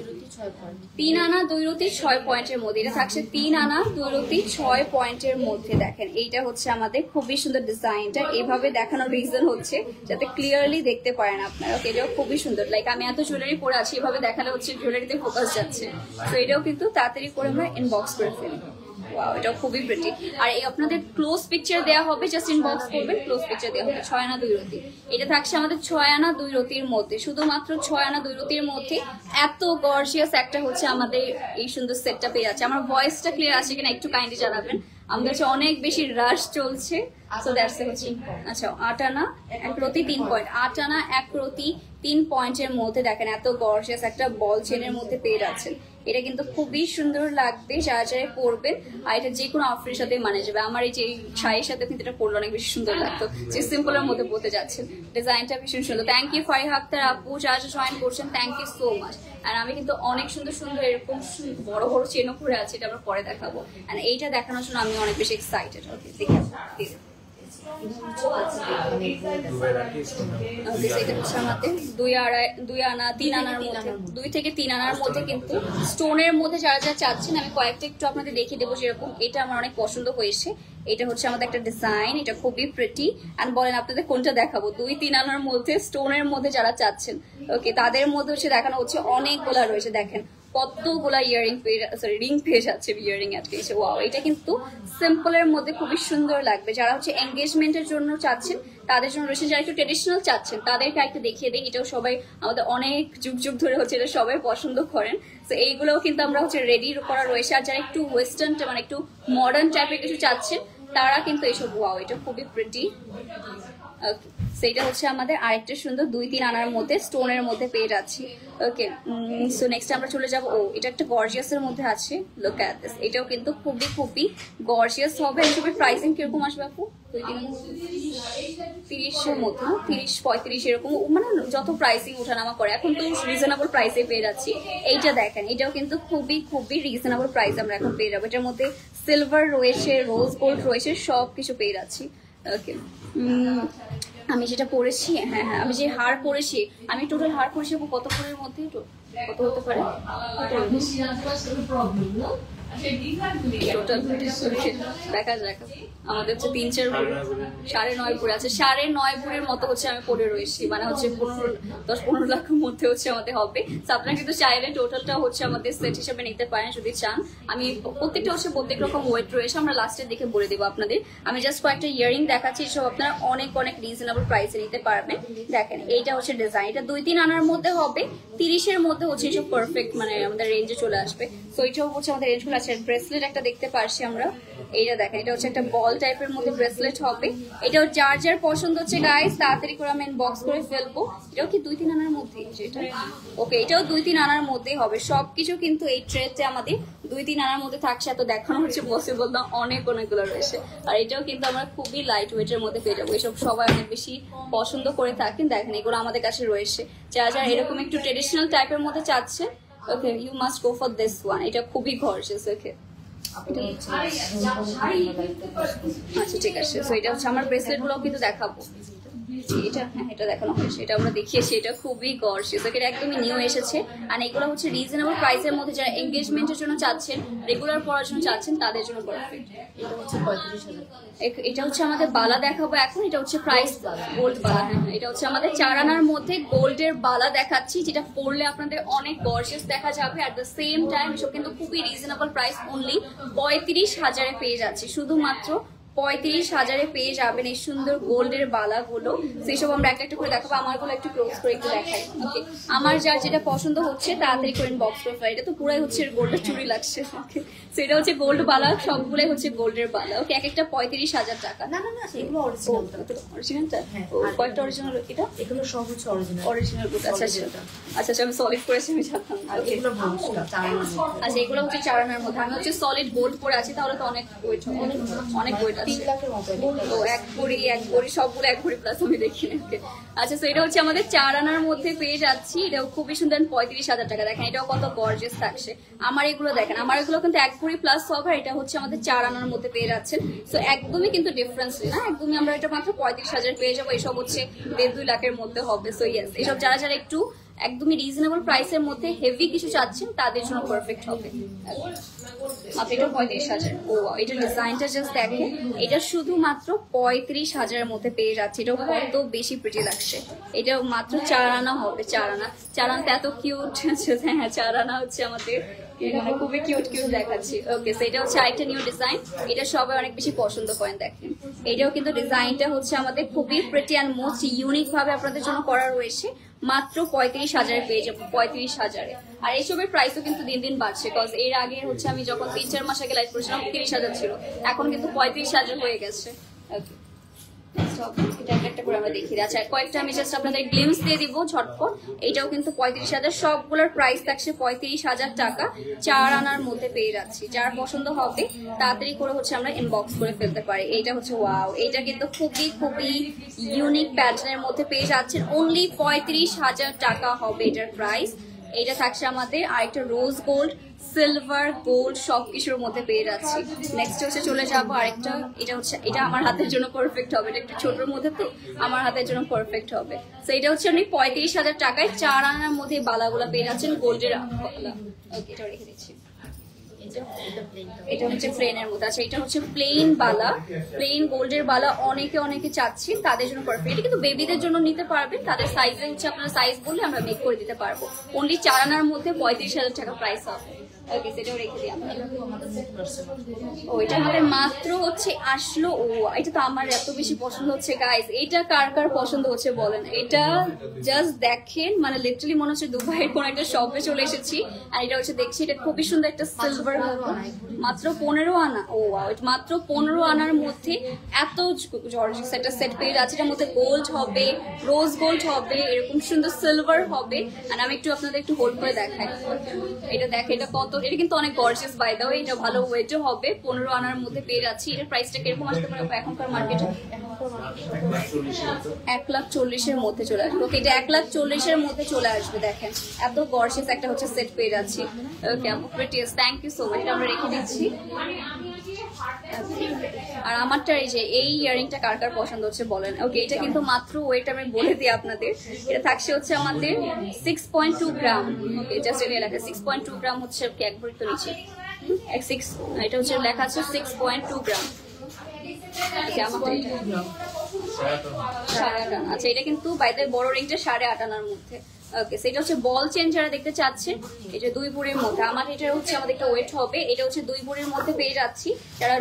3 আনা 2 রতি 6 পয়েন্টের মধ্যে। এটা থাকছে 3 আনা 2 রতি 6 পয়েন্টের মধ্যে। দেখেন এইটা হচ্ছে আমাদের খুবই সুন্দর ডিজাইনটা। এইভাবে দেখানোর রিজন হচ্ছে যাতে ক্লিয়ারলি দেখতে পারেন আপনারা। এটাও খুবই সুন্দর। লাইক আমি এত জুয়েলারি পরে আছি, এভাবে দেখালে হচ্ছে জুয়েলারিতে ফোকাস যাচ্ছে। তো এটাও কিন্তু তাড়াতাড়ি করে আমরা ইনবক্স করে ফেলি। ওয়াও এটাও খুবই প্রিটি। আর এই আপনাদের ক্লোজ পিকচার দেওয়া হবে, জাস্ট ইনবক্স করবেন, ক্লোজ পিকচার দেওয়া হবে। 6 আনা 2 রতি। এটা থাকছে আমাদের 6 আনা 2 রতির মধ্যে, শুধুমাত্র 6 আনা 2 রতির মধ্যে। এত গর্জিয়াস একটা হচ্ছে আমাদের এই সুন্দর সেটটা পেয়ে যাচ্ছে। আমার ভয়েসটা ক্লিয়ার আছে কিনা একটু কাইন্ডলি জানাবেন। আমাদের হচ্ছে অনেক বেশি রাশ চলছে। সো দ্যাটস হচ্ছে আচ্ছা 8 আনা 1 রতি 3 পয়েন্ট। 8 আনা 1 রতি 3 পয়েন্টের মধ্যে দেখেন এত গর্জিয়াস একটা বল চেনের মধ্যে পেয়ে যাচ্ছেন। এটা কিন্তু খুবই সুন্দর লাগবে যারা যারা পরবেন, আর এটা যে কোনো আউটফিটের সাথে মানে যাবে। আমার এই যে শাড়ির সাথে কিন্তু এটা পরলে অনেক বেশি সুন্দর লাগতো, যে সিম্পলের মধ্যে পরতে যাচ্ছেন। ডিজাইনটা ভীষণ সুন্দর। থ্যাংক ইউ ফারিহা আক্তার আপু যারা জয়েন করছেন, থ্যাংক ইউ সো মাচ। আর আমি কিন্তু অনেক সুন্দর এরকম বড় বড় চেনও পরে আছে, এটা আমরা পরে দেখাবো। আর এইটা দেখানোর জন্য আমি অনেক বেশি এক্সাইটেড। ওকে দেখে ওকে, সেটা হচ্ছে আমাদের 2 আনা 3 আনার মধ্যে, 2 থেকে 3 আনার মধ্যে কিন্তু স্টোনের মধ্যে যারা যারা চাচ্ছেন, আমি কয়েকটা একটু আপনাদের দেখিয়ে দেবো। যেরকম এটা আমার অনেক পছন্দ হয়েছে, এটা হচ্ছে আমাদের একটা ডিজাইন, এটা খুবই প্রিটি। অ্যান্ড বলেন আপনাদের কোনটা দেখাবো? 2-3 আনার মধ্যে স্টোনের মধ্যে যারা চাচ্ছেন, ওকে, তাদের মধ্যে হচ্ছে দেখানো হচ্ছে অনেকগুলা রয়েছে। দেখেন কতগুলা ইয়ারিং পেয়ে, সরি রিং পেয়ে যাচ্ছে, ইয়ারিং আজকে এসে। ওয়াও, এটা কিন্তু সিম্পলের মধ্যে খুবই সুন্দর লাগবে। যারা হচ্ছে এঙ্গেজমেন্টের জন্য চাচ্ছেন তাদের জন্য রয়েছে, যারা একটু ট্রেডিশনাল চাচ্ছেন তাদেরকে একটু দেখিয়ে দিই। এটাও সবাই আমাদের অনেক যুগ যুগ ধরে হচ্ছে এটা সবাই পছন্দ করেন। তো এইগুলোও কিন্তু আমরা হচ্ছে রেডি করা রয়েছে। আর যারা একটু ওয়েস্টার্ন মানে একটু মডার্ন টাইপের কিছু চাচ্ছেন তারা কিন্তু এইসব, ওয়াও এটা খুবই প্রিটি। ওকে, সেটা হচ্ছে আমাদের আরেকটা সুন্দর 2-3 আনার মধ্যে স্টোনের মধ্যে পেয়ে যাচ্ছি। ওকে, সো নেক্সট আমরা চলে যাবো, এটা একটা গর্জিয়াসের মধ্যে আছে। লুক এট দিস, এটাও কিন্তু খুবই খুবই গর্জিয়াস হবে। এসবের প্রাইসিং কিরকম আসবে আপু? 30-এর মধ্যে, 30-35 এরকম, মানে যত প্রাইসিং ওঠানামা করে এখন তো রিজনেবল প্রাইসে পেয়ে যাচ্ছি। এইটা দেখেন, এটাও কিন্তু খুবই খুবই রিজনেবল প্রাইস আমরা এখন পেয়ে যাবো। এটার মধ্যে সিলভার রয়েছে, রোজ গোল্ড রয়েছে, সব কিছু পেয়ে যাচ্ছি। ওকে, আমি যেটা পরেছি, হ্যাঁ হ্যাঁ, আমি যে হার পরেছি, আমি টোটাল হার পরেছি কত পরের মধ্যে, কত হতে পারে টোটাল? দেখা যাক, আমাদের হচ্ছে 3-4 ভরি, 9.5 ভরি আছে, 9.5 ভরির মতো হচ্ছে আমি পরে রয়েছি। মানে হচ্ছে 10-15 লাখের মধ্যে হচ্ছে আমাদের হবে। আপনারা কিন্তু চাইলে টোটালটা হচ্ছে আমাদের সেট হিসেবে নিতে পারেন যদি চান। আমি প্রত্যেকটা হচ্ছে প্রত্যেক রকম ওয়েট রয়েছে, আমরা লাস্টের দিকে বলে দেবো আপনাদের। আমি জাস্ট কয়েকটা ইয়ারিং দেখাচ্ছি, সব আপনারা অনেক অনেক রিজনেবল প্রাইসে নিতে পারবেন। দেখেন এইটা হচ্ছে ডিজাইন, এটা 2-3 আনার মধ্যে হবে, 30-এর মধ্যে হচ্ছে এসব পারফেক্ট মানে আমাদের রেঞ্জে চলে আসবে। তো এটাও হচ্ছে আমাদের রেঞ্জগুলো আছে। ব্রেসলেট একটা দেখতে পারছি আমরা, এইটা দেখেন, এটা হচ্ছে একটা বল টাইপের মধ্যে ব্রেসলেট হবে। এটাও যার যার পছন্দ হচ্ছে গাইস তাড়াতাড়ি করে আমি ইনবক্স করে ফেলবো। এটাও কি 2-3 আনার মধ্যে? যেটা ওকে, এটাও 2-3 আনার মধ্যেই হবে। সবকিছু কিন্তু এই ট্রেতে আমাদের 2-3 আনার মধ্যে থাকছে। এত দেখানো হচ্ছে পসিবল না, অনেকগুলো রয়েছে। আর এটাও কিন্তু আমরা খুবই লাইট ওয়েটের মধ্যে পেয়ে যাবো। এসব সবাই অনেক বেশি পছন্দ করে থাকেন। দেখেন এগুলো আমাদের কাছে রয়েছে। যারা যারা এরকম একটু ট্রেডিশনাল টাইপের মধ্যে চাচ্ছে, okay, you must go for this one. এটা খুবই গর্জিয়াস। ওকে, আচ্ছা ঠিক আছে। সো এটা হচ্ছে আমার ব্রেসলেট গুলো কিন্তু দেখাবো। এটা, হ্যাঁ এটা দেখানো হয়েছে, এটা আমরা দেখিয়েছি। এটা খুবই গর্জিয়াস, এটা একদমই নিউ এসেছে। আর এগুলো হচ্ছে রিজনেবল প্রাইসের মধ্যে। যারা এঙ্গেজমেন্টের জন্য চাচ্ছেন, রেগুলার পড়ার জন্য চাচ্ছেন, তাদের জন্য পারফেক্ট। এটা হচ্ছে 35,000। এটা হচ্ছে আমাদের বালা দেখাবো এখন। এটা হচ্ছে প্রাইস গোল্ড বালা। হ্যাঁ, এটা হচ্ছে আমাদের 4 আনার মধ্যে গোল্ডের বালা দেখাচ্ছি, যেটা পরলে আপনাদের অনেক গর্জিয়াস দেখা যাবে। অ্যাট দ্য সেম টাইম এসব কিন্তু খুবই রিজনেবল প্রাইস, অনলি 35,000-এ পেয়ে যাচ্ছি। শুধুমাত্র 35,000-এ পেয়ে যাবেন এই সুন্দর গোল্ডের বালাগুলো। সেসব আমরা একটা একটা করে দেখাবো। আমারগুলো একটু ক্লোজ করে একটু দেখাই। ওকে, আমার যার যেটা পছন্দ হচ্ছে তাড়াতাড়ি করে বক্স করে ফেলাই। এটা তো পুরাই হচ্ছে গোল্ডের চুরি লাগছে। ওকে, সেটা হচ্ছে গোল্ড বালা, সবগুলোই হচ্ছে গোল্ডের বালা। ওকে, এক একটা 35,000 টাকা। না না না, এগুলো অরিজিনাল। অরিজিনালটা? হ্যাঁ, কয়েকটা অরিজিনাল? এটা এগুলো সব হচ্ছে অরিজিনাল। Original gold. আচ্ছা আচ্ছা আচ্ছা, আমি সলিড করেছি, আমি জানতাম না। আর এগুলো ভবিষ্যৎ আচ্ছা, এগুলো হচ্ছে 4 আনার মধ্যে। আমি হচ্ছে সলিড গোল্ড পরে আছি, তাহলে তো অনেক ওয়েট, অনেক ওয়েট আছে। 3 লাখের মতো। তো এক ভরি সবগুলো 1 ভরি প্লাস আমি দেখি। আচ্ছা, তো এটা হচ্ছে আমাদের 4 আনার মধ্যে পেয়ে যাচ্ছি। এটাও খুবই সুন্দর, 35,000 টাকা। দেখেন এটাও কত গর্জিয়াস থাকছে। আমার এগুলো দেখেন, আমার এগুলো কিন্তু 1 ভরি প্লাস হবে। এটা হচ্ছে আমাদের 4 আনার মধ্যে পেয়ে যাচ্ছেন। তো একদমই কিন্তু ডিফারেন্স নেই না, একদমই আমরা এটা মাত্র 35,000 পেয়ে যাবো। এসব হচ্ছে 1.5-2 লাখের মধ্যে হবে। সো ইয়েস, এসব যারা যারা একটু একদমই রিজনেবল প্রাইসের মধ্যে হেভি কিছু চাচ্ছেন তাদের জন্য পারফেক্ট হবে। মাত্র এটা 35,000। ও, এটার ডিজাইনটা জাস্ট দেখেন, এটা শুধুমাত্র 35,000-এর মধ্যে পেয়ে যাচ্ছে। এটাও কত বেশি প্রিটি লাগছে। এটাও মাত্র 4 আনা হবে। 4 আনাতে এত কিউট। হ্যাঁ, 4 আনা হচ্ছে আমাদের খুবই কিউট দেখাচ্ছি। ওকে, সেটা হচ্ছে আরেকটা নিউ ডিজাইন। এটা সবাই অনেক বেশি পছন্দ করেন। দেখেন এটাও কিন্তু ডিজাইনটা হচ্ছে আমাদের খুবই প্রিটি অ্যান্ড মোস্ট ইউনিক ভাবে আপনাদের জন্য করা রয়েছে। মাত্র 35,000-এ পেয়ে যাবো, 35,000-এ। আর এইসবের প্রাইসও কিন্তু দিন দিন বাড়ছে, কজ এর আগে হচ্ছে আমি যখন 3-4 মাস আগে লাইভ করেছিলাম 30,000 ছিল, এখন কিন্তু 35,000 হয়ে গেছে। ওকে, এটা একটা করে আমরা দেখি। আচ্ছা, কয়েকটা আমি জাস্ট আপনাদের গ্লিমস দিয়ে দিব ঝটপট। এটাও কিন্তু 35,000, সবগুলোর প্রাইস থাকছে 35,000 টাকা। 4 আনার মধ্যে পেয়ে যাচ্ছি। যার পছন্দ হবে তাড়াতাড়ি করে হচ্ছে আমরা ইনবক্স করে ফেলতে পারি। এইটা হচ্ছে ওয়াও, এটা কিন্তু খুবই খুবই ইউনিক প্যাটার্নের মধ্যে পেয়ে যাচ্ছেন। অনলি 35,000 টাকা হবে এটার প্রাইস। এটা থাকছে আমাদের আরেকটা রোজ গোল্ড সিলভার গোল্ড সবকিছুর মধ্যে পেয়ে যাচ্ছি। নেক্সট হচ্ছে চলে যাবো আরেকটা, এটা আমার হাতের জন্য পারফেক্ট হবে, এটা একটু ছোটোর মধ্যে তো আমার হাতের জন্য পারফেক্ট হবে। তো এটা হচ্ছে আপনি 35,000 টাকায় 4 আনার মধ্যে বালাগুলা পেয়ে যাচ্ছেন, গোল্ডের বালা। ওকে, এটা রেখে দিচ্ছি। এটা হচ্ছে প্লেনের মধ্যে। আচ্ছা, এটা হচ্ছে প্লেন বালা, প্লেন গোল্ডের বালা। অনেকে চাচ্ছেন, তাদের জন্য পারফেক্ট। এটা কিন্তু বেবিদের জন্য নিতে পারবেন, তাদের সাইজে হচ্ছে আপনার সাইজ বললে আমরা মেক করে দিতে পারবো। অনলি 4 আনার মধ্যে 35,000 টাকা প্রাইস হবে। ওকে, সেটাও রেখে দিই আমরা। ও, এটা আমাদের মাত্র হচ্ছে আসলো। ও, এটা তো আমার এত বেশি পছন্দ হচ্ছে গাইস। এটা কার কার পছন্দ হচ্ছে বলেন? এটা জাস্ট দেখেন, মানে লিটারালি মনে হচ্ছে দুবাইয়ের কোন একটা শপে চলে এসেছি। আর এটা হচ্ছে দেখছি, এটা খুবই সুন্দর একটা সিলভার, মাত্র 15 আনা। ও এটা মাত্র 15 আনার মধ্যে এত জর্জিয়াস একটা সেট পেয়ে যাচ্ছে। এটার মধ্যে গোল্ড হবে, রোজ গোল্ড হবে, এরকম সুন্দর সিলভার হবে। আর আমি একটু আপনাদের একটু হোল্ড করে দেখাই। এটা দেখে, এটা কত, এটা কিন্তু অনেক গর্জিয়াস বাই দ্য ওয়ে। এটা ভালো ওয়েটও হবে, 15 আনার মধ্যে পেয়ে যাচ্ছি। এটার প্রাইসটা কিরকম আসতে পারে এখনকার মার্কেটে? 1,40,000-এর মধ্যে চলে আসবে। ওকে, এটা 1,40,000-এর মধ্যে চলে আসবে। দেখেন এত গর্জিয়াস একটা হচ্ছে সেট পেয়ে যাচ্ছি। ওকে আপু, প্রিটিয়াস, থ্যাংক ইউ সো মাচ। এটা আমরা রেখে দিচ্ছি। আর আমারটা এই ইয়ারিংটা কার কার পছন্দ হচ্ছে বলেন? ওকে, এটা কিন্তু মাত্র ওয়েট আমি বলে দিই আপনাদের, এটা থাকছে হচ্ছে আমাদের 6.2 গ্রাম। ওকে, জাস্ট এটা লেখা 6.2 গ্রাম হচ্ছে এক ভরি তো নিচে। এটা হচ্ছে লেখা আছে 6.2 গ্রাম। আচ্ছা, এটা কিন্তু বাইরে বড় রেঞ্জের 8.5 আনার মধ্যে। ওকে, সেটা হচ্ছে বল চেন যারা দেখতে চাচ্ছেন, এটা 2 ভরির মধ্যে। আমার এটা হচ্ছে আমাদের একটা ওয়েট হবে, এটা হচ্ছে 2 ভরির মধ্যে পেয়ে যাচ্ছি। যারা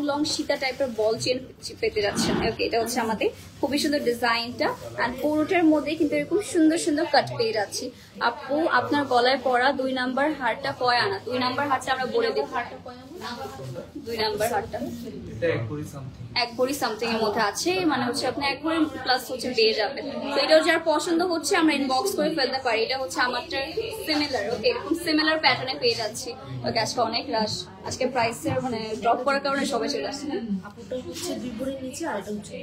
লং সীতা টাইপের বল চেন পেতে যাচ্ছেন। ওকে, এটা হচ্ছে আমাদের খুবই সুন্দর ডিজাইনটা। আর পুরোটার মধ্যে কিন্তু এরকম সুন্দর কাট পেয়ে যাচ্ছি। আপু, আপনার গলায় পরা 2 নাম্বার হারটা কয় আনা? 2 নাম্বার হারটা আমরা বলে দেব। 2 নাম্বার হারটা 1 ভরি সামথিং এর মধ্যে আছে, মানে হচ্ছে আপনি 1 ভরি প্লাস হচ্ছে পেয়ে যাবেন। তো এটাও যার পছন্দ হচ্ছে আমরা ইনবক্স করে ফেলতে পারি। এটা হচ্ছে আমারটা সিমিলার। ওকে, এরকম সিমিলার প্যাটার্নে পেয়ে যাচ্ছি। ওকে, আজকে অনেক রাশ, আজকে প্রাইসের মানে ড্রপ করার কারণে সবাই চলে আসছে। আপুটা হচ্ছে 2 ভরির নিচে, আর এটা হচ্ছে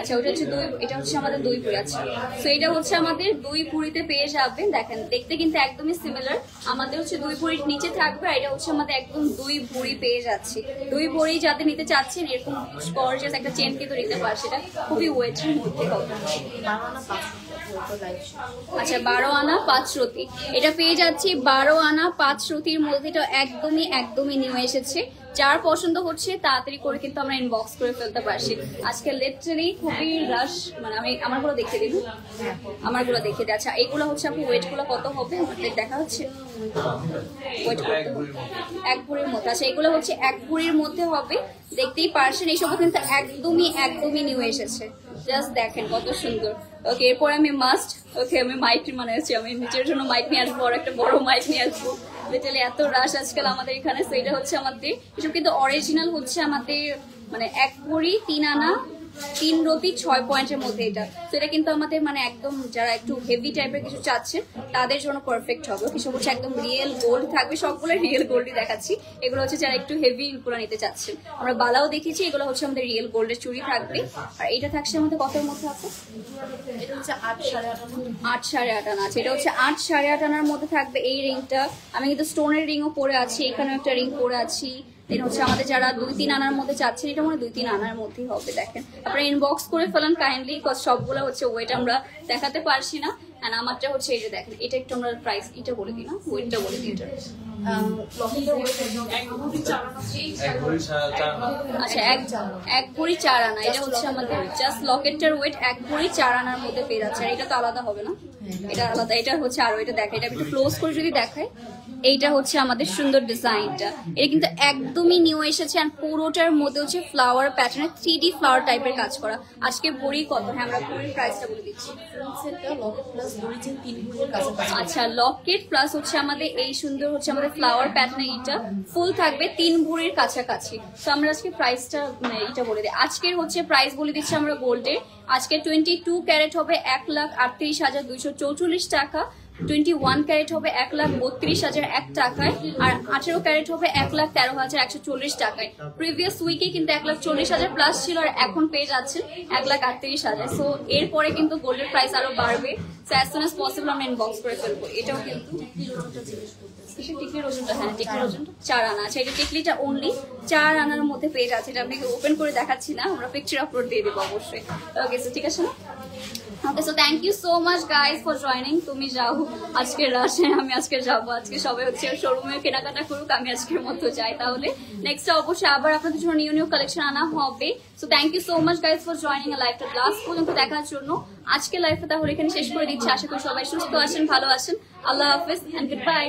আচ্ছা, ওটা হচ্ছে এটা হচ্ছে আমাদের 2 ভরি। আচ্ছা, তো এটা হচ্ছে আমাদের 2 ভরিতে পেয়ে যাবেন। দেখেন দেখতে কিন্তু একদমই সিমিলার। আমাদের হচ্ছে 2 ভরির নিচে থাকবে, আর এটা হচ্ছে আমাদের একদম 2 ভরি পেয়ে যাচ্ছে। 2 ভরি যাতে নিতে চাচ্ছেন, এরকম গর্জিয়াস একটা চেন কিন্তু নিতে পারে, সেটা খুবই ওয়েটের মধ্যে হবে। আচ্ছা, 12 আনা 5 রতি এটা পেয়ে যাচ্ছি। 12 আনা 5 রতির মধ্যে এটা একদমই নিউ এসেছে। যার পছন্দ হচ্ছে তাড়াতাড়ি করে কিন্তু আমরা ইনবক্স করে ফেলতে পারছি। আজকে লিটারালি খুবই রাশ, মানে আমি আমারগুলো দেখিয়ে দিব, আমারগুলো দেখিয়ে দিই। আচ্ছা, এইগুলো হচ্ছে আপনি ওয়েটগুলো কত হবে আমাদের দেখা হচ্ছে? ওয়েট 1 ভরির মধ্যে। আচ্ছা, এগুলো হচ্ছে 1 ভরির মধ্যে হবে, দেখতেই পারছেন। এইসব কিন্তু একদমই নিউ এসেছে। জাস্ট দেখেন কত সুন্দর। ওকে, এরপর আমি আমি মাইক মানে হচ্ছে আমি নিজের জন্য মাইক নিয়ে আসবো, আর একটা বড় মাইক নিয়ে আসবো। লিটারালি এত রাশ আজকাল আমাদের এখানে। তো এটা হচ্ছে আমাদের এসব কিন্তু অরিজিনাল হচ্ছে আমাদের, মানে 1 ভরি 3 আনা 3 রতি 6 পয়েন্টের মধ্যে এটা। তো এটা কিন্তু আমাদের মানে একদম যারা একটু হেভি টাইপের কিছু চাচ্ছেন তাদের জন্য পারফেক্ট হবে। কিছু হচ্ছে একদম রিয়েল গোল্ড থাকবে, সবগুলো রিয়েল গোল্ডই দেখাচ্ছি। এগুলো হচ্ছে যারা একটু হেভি গুলো নিতে চাচ্ছেন। আমরা বালাও দেখেছি, এগুলো হচ্ছে আমাদের রিয়েল গোল্ডের চুড়ি থাকবে। আর এটা থাকছে আমাদের কতের মধ্যে আছে? এটা হচ্ছে 8.5 আনা আছে। এটা হচ্ছে 8.5 আনার মধ্যে থাকবে এই রিংটা। আমি কিন্তু স্টোনের রিংও পরে আছি, এখানেও একটা রিং পরে আছি। দেন হচ্ছে আমাদের যারা 2-3 আনার মধ্যে চাচ্ছেন, এটা মানে 2-3 আনার মধ্যেই হবে। দেখেন আপনারা ইনবক্স করে ফেলেন কাইন্ডলি, বিকজ সবগুলো হচ্ছে ওয়েট আমরা দেখাতে পারছি না। এন্ড আমারটা হচ্ছে এই যে দেখেন, এটা একটু আমরা প্রাইস এটা বলে দিই না, ওয়েটটা বলে দিই। এটা আচ্ছা, 1 ভরি 4 আনা। এটা হচ্ছে আমাদের জাস্ট লকেটটার ওয়েট 1 ভরি 4 আনার মধ্যে পেয়ে যাচ্ছে। আর এটা তো আলাদা হবে না, এটা আলাদা। এটা হচ্ছে আরো, এটা দেখেন, এটা একটু ক্লোজ করে যদি দেখাই, এইটা হচ্ছে আমাদের সুন্দর ডিজাইনটা। এটা কিন্তু একদমই নিউ এসেছে। আর পুরোটার মধ্যে হচ্ছে ফ্লাওয়ার প্যাটার্নে 3D ফ্লাওয়ার টাইপের কাজ করা। আজকে ভরি কত? হ্যাঁ, আমরা ভরির প্রাইসটা বলে দিচ্ছি। আচ্ছা, লকেট প্লাস হচ্ছে আমাদের এই সুন্দর হচ্ছে আমাদের ফ্লাওয়ার প্যাটার্নে, এটা ফুল থাকবে 3 ভরির কাছাকাছি। তো আমরা আজকে প্রাইসটা মানে এটা বলে দিই। আজকের হচ্ছে প্রাইস বলে দিচ্ছি আমরা গোল্ডের। আজকে 22 ক্যারেট হবে 1,38,244 টাকা। 21 ক্যারেট হবে 1,32,000 এক টাকায়, আর 18 ক্যারেট হবে 1,13,140 টাকায়। প্রিভিয়াস উইকে কিন্তু 1,40,000 প্লাস ছিল, আর এখন পেয়ে যাচ্ছেন 1,38,000। সো এরপরে কিন্তু গোল্ডের প্রাইস আরো বাড়বে। So as soon as possible আমরা ইনবক্স করে ফেলবো। এটাও কিন্তু টিকলির ওজনটা, হ্যাঁ টিকলির ওজনটা 4 আনা আছে। এটা টিকলিটা অনলি 4 আনার মধ্যে পেয়ে যাচ্ছে। এটা আপনাকে ওপেন করে দেখাচ্ছি না, আমরা পিকচার আপলোড দিয়ে দেবো অবশ্যই। ওকে, সো ঠিক আছে না? Okay, so thank you so much guys for joining. তুমি যাও আজকের রাশে, আমি আজকে যাবো। আজকে সবাই হচ্ছে শোরুমে কেনাকাটা করুক, আমি আজকের মতো যাই। তাহলে নেক্সট অবশ্যই আবার আপনাদের জন্য নিউ নিউ কালেকশন আনা হবে। So thank you so much guys for joining লাইভটা লাস্ট পর্যন্ত দেখার জন্য। আজকে লাইভটা তাহলে এখানে শেষ করে দিচ্ছি। আশা করি সবাই সুস্থ আছেন, ভালো আছেন। আল্লাহ হাফিজ এন্ড গুড বাই।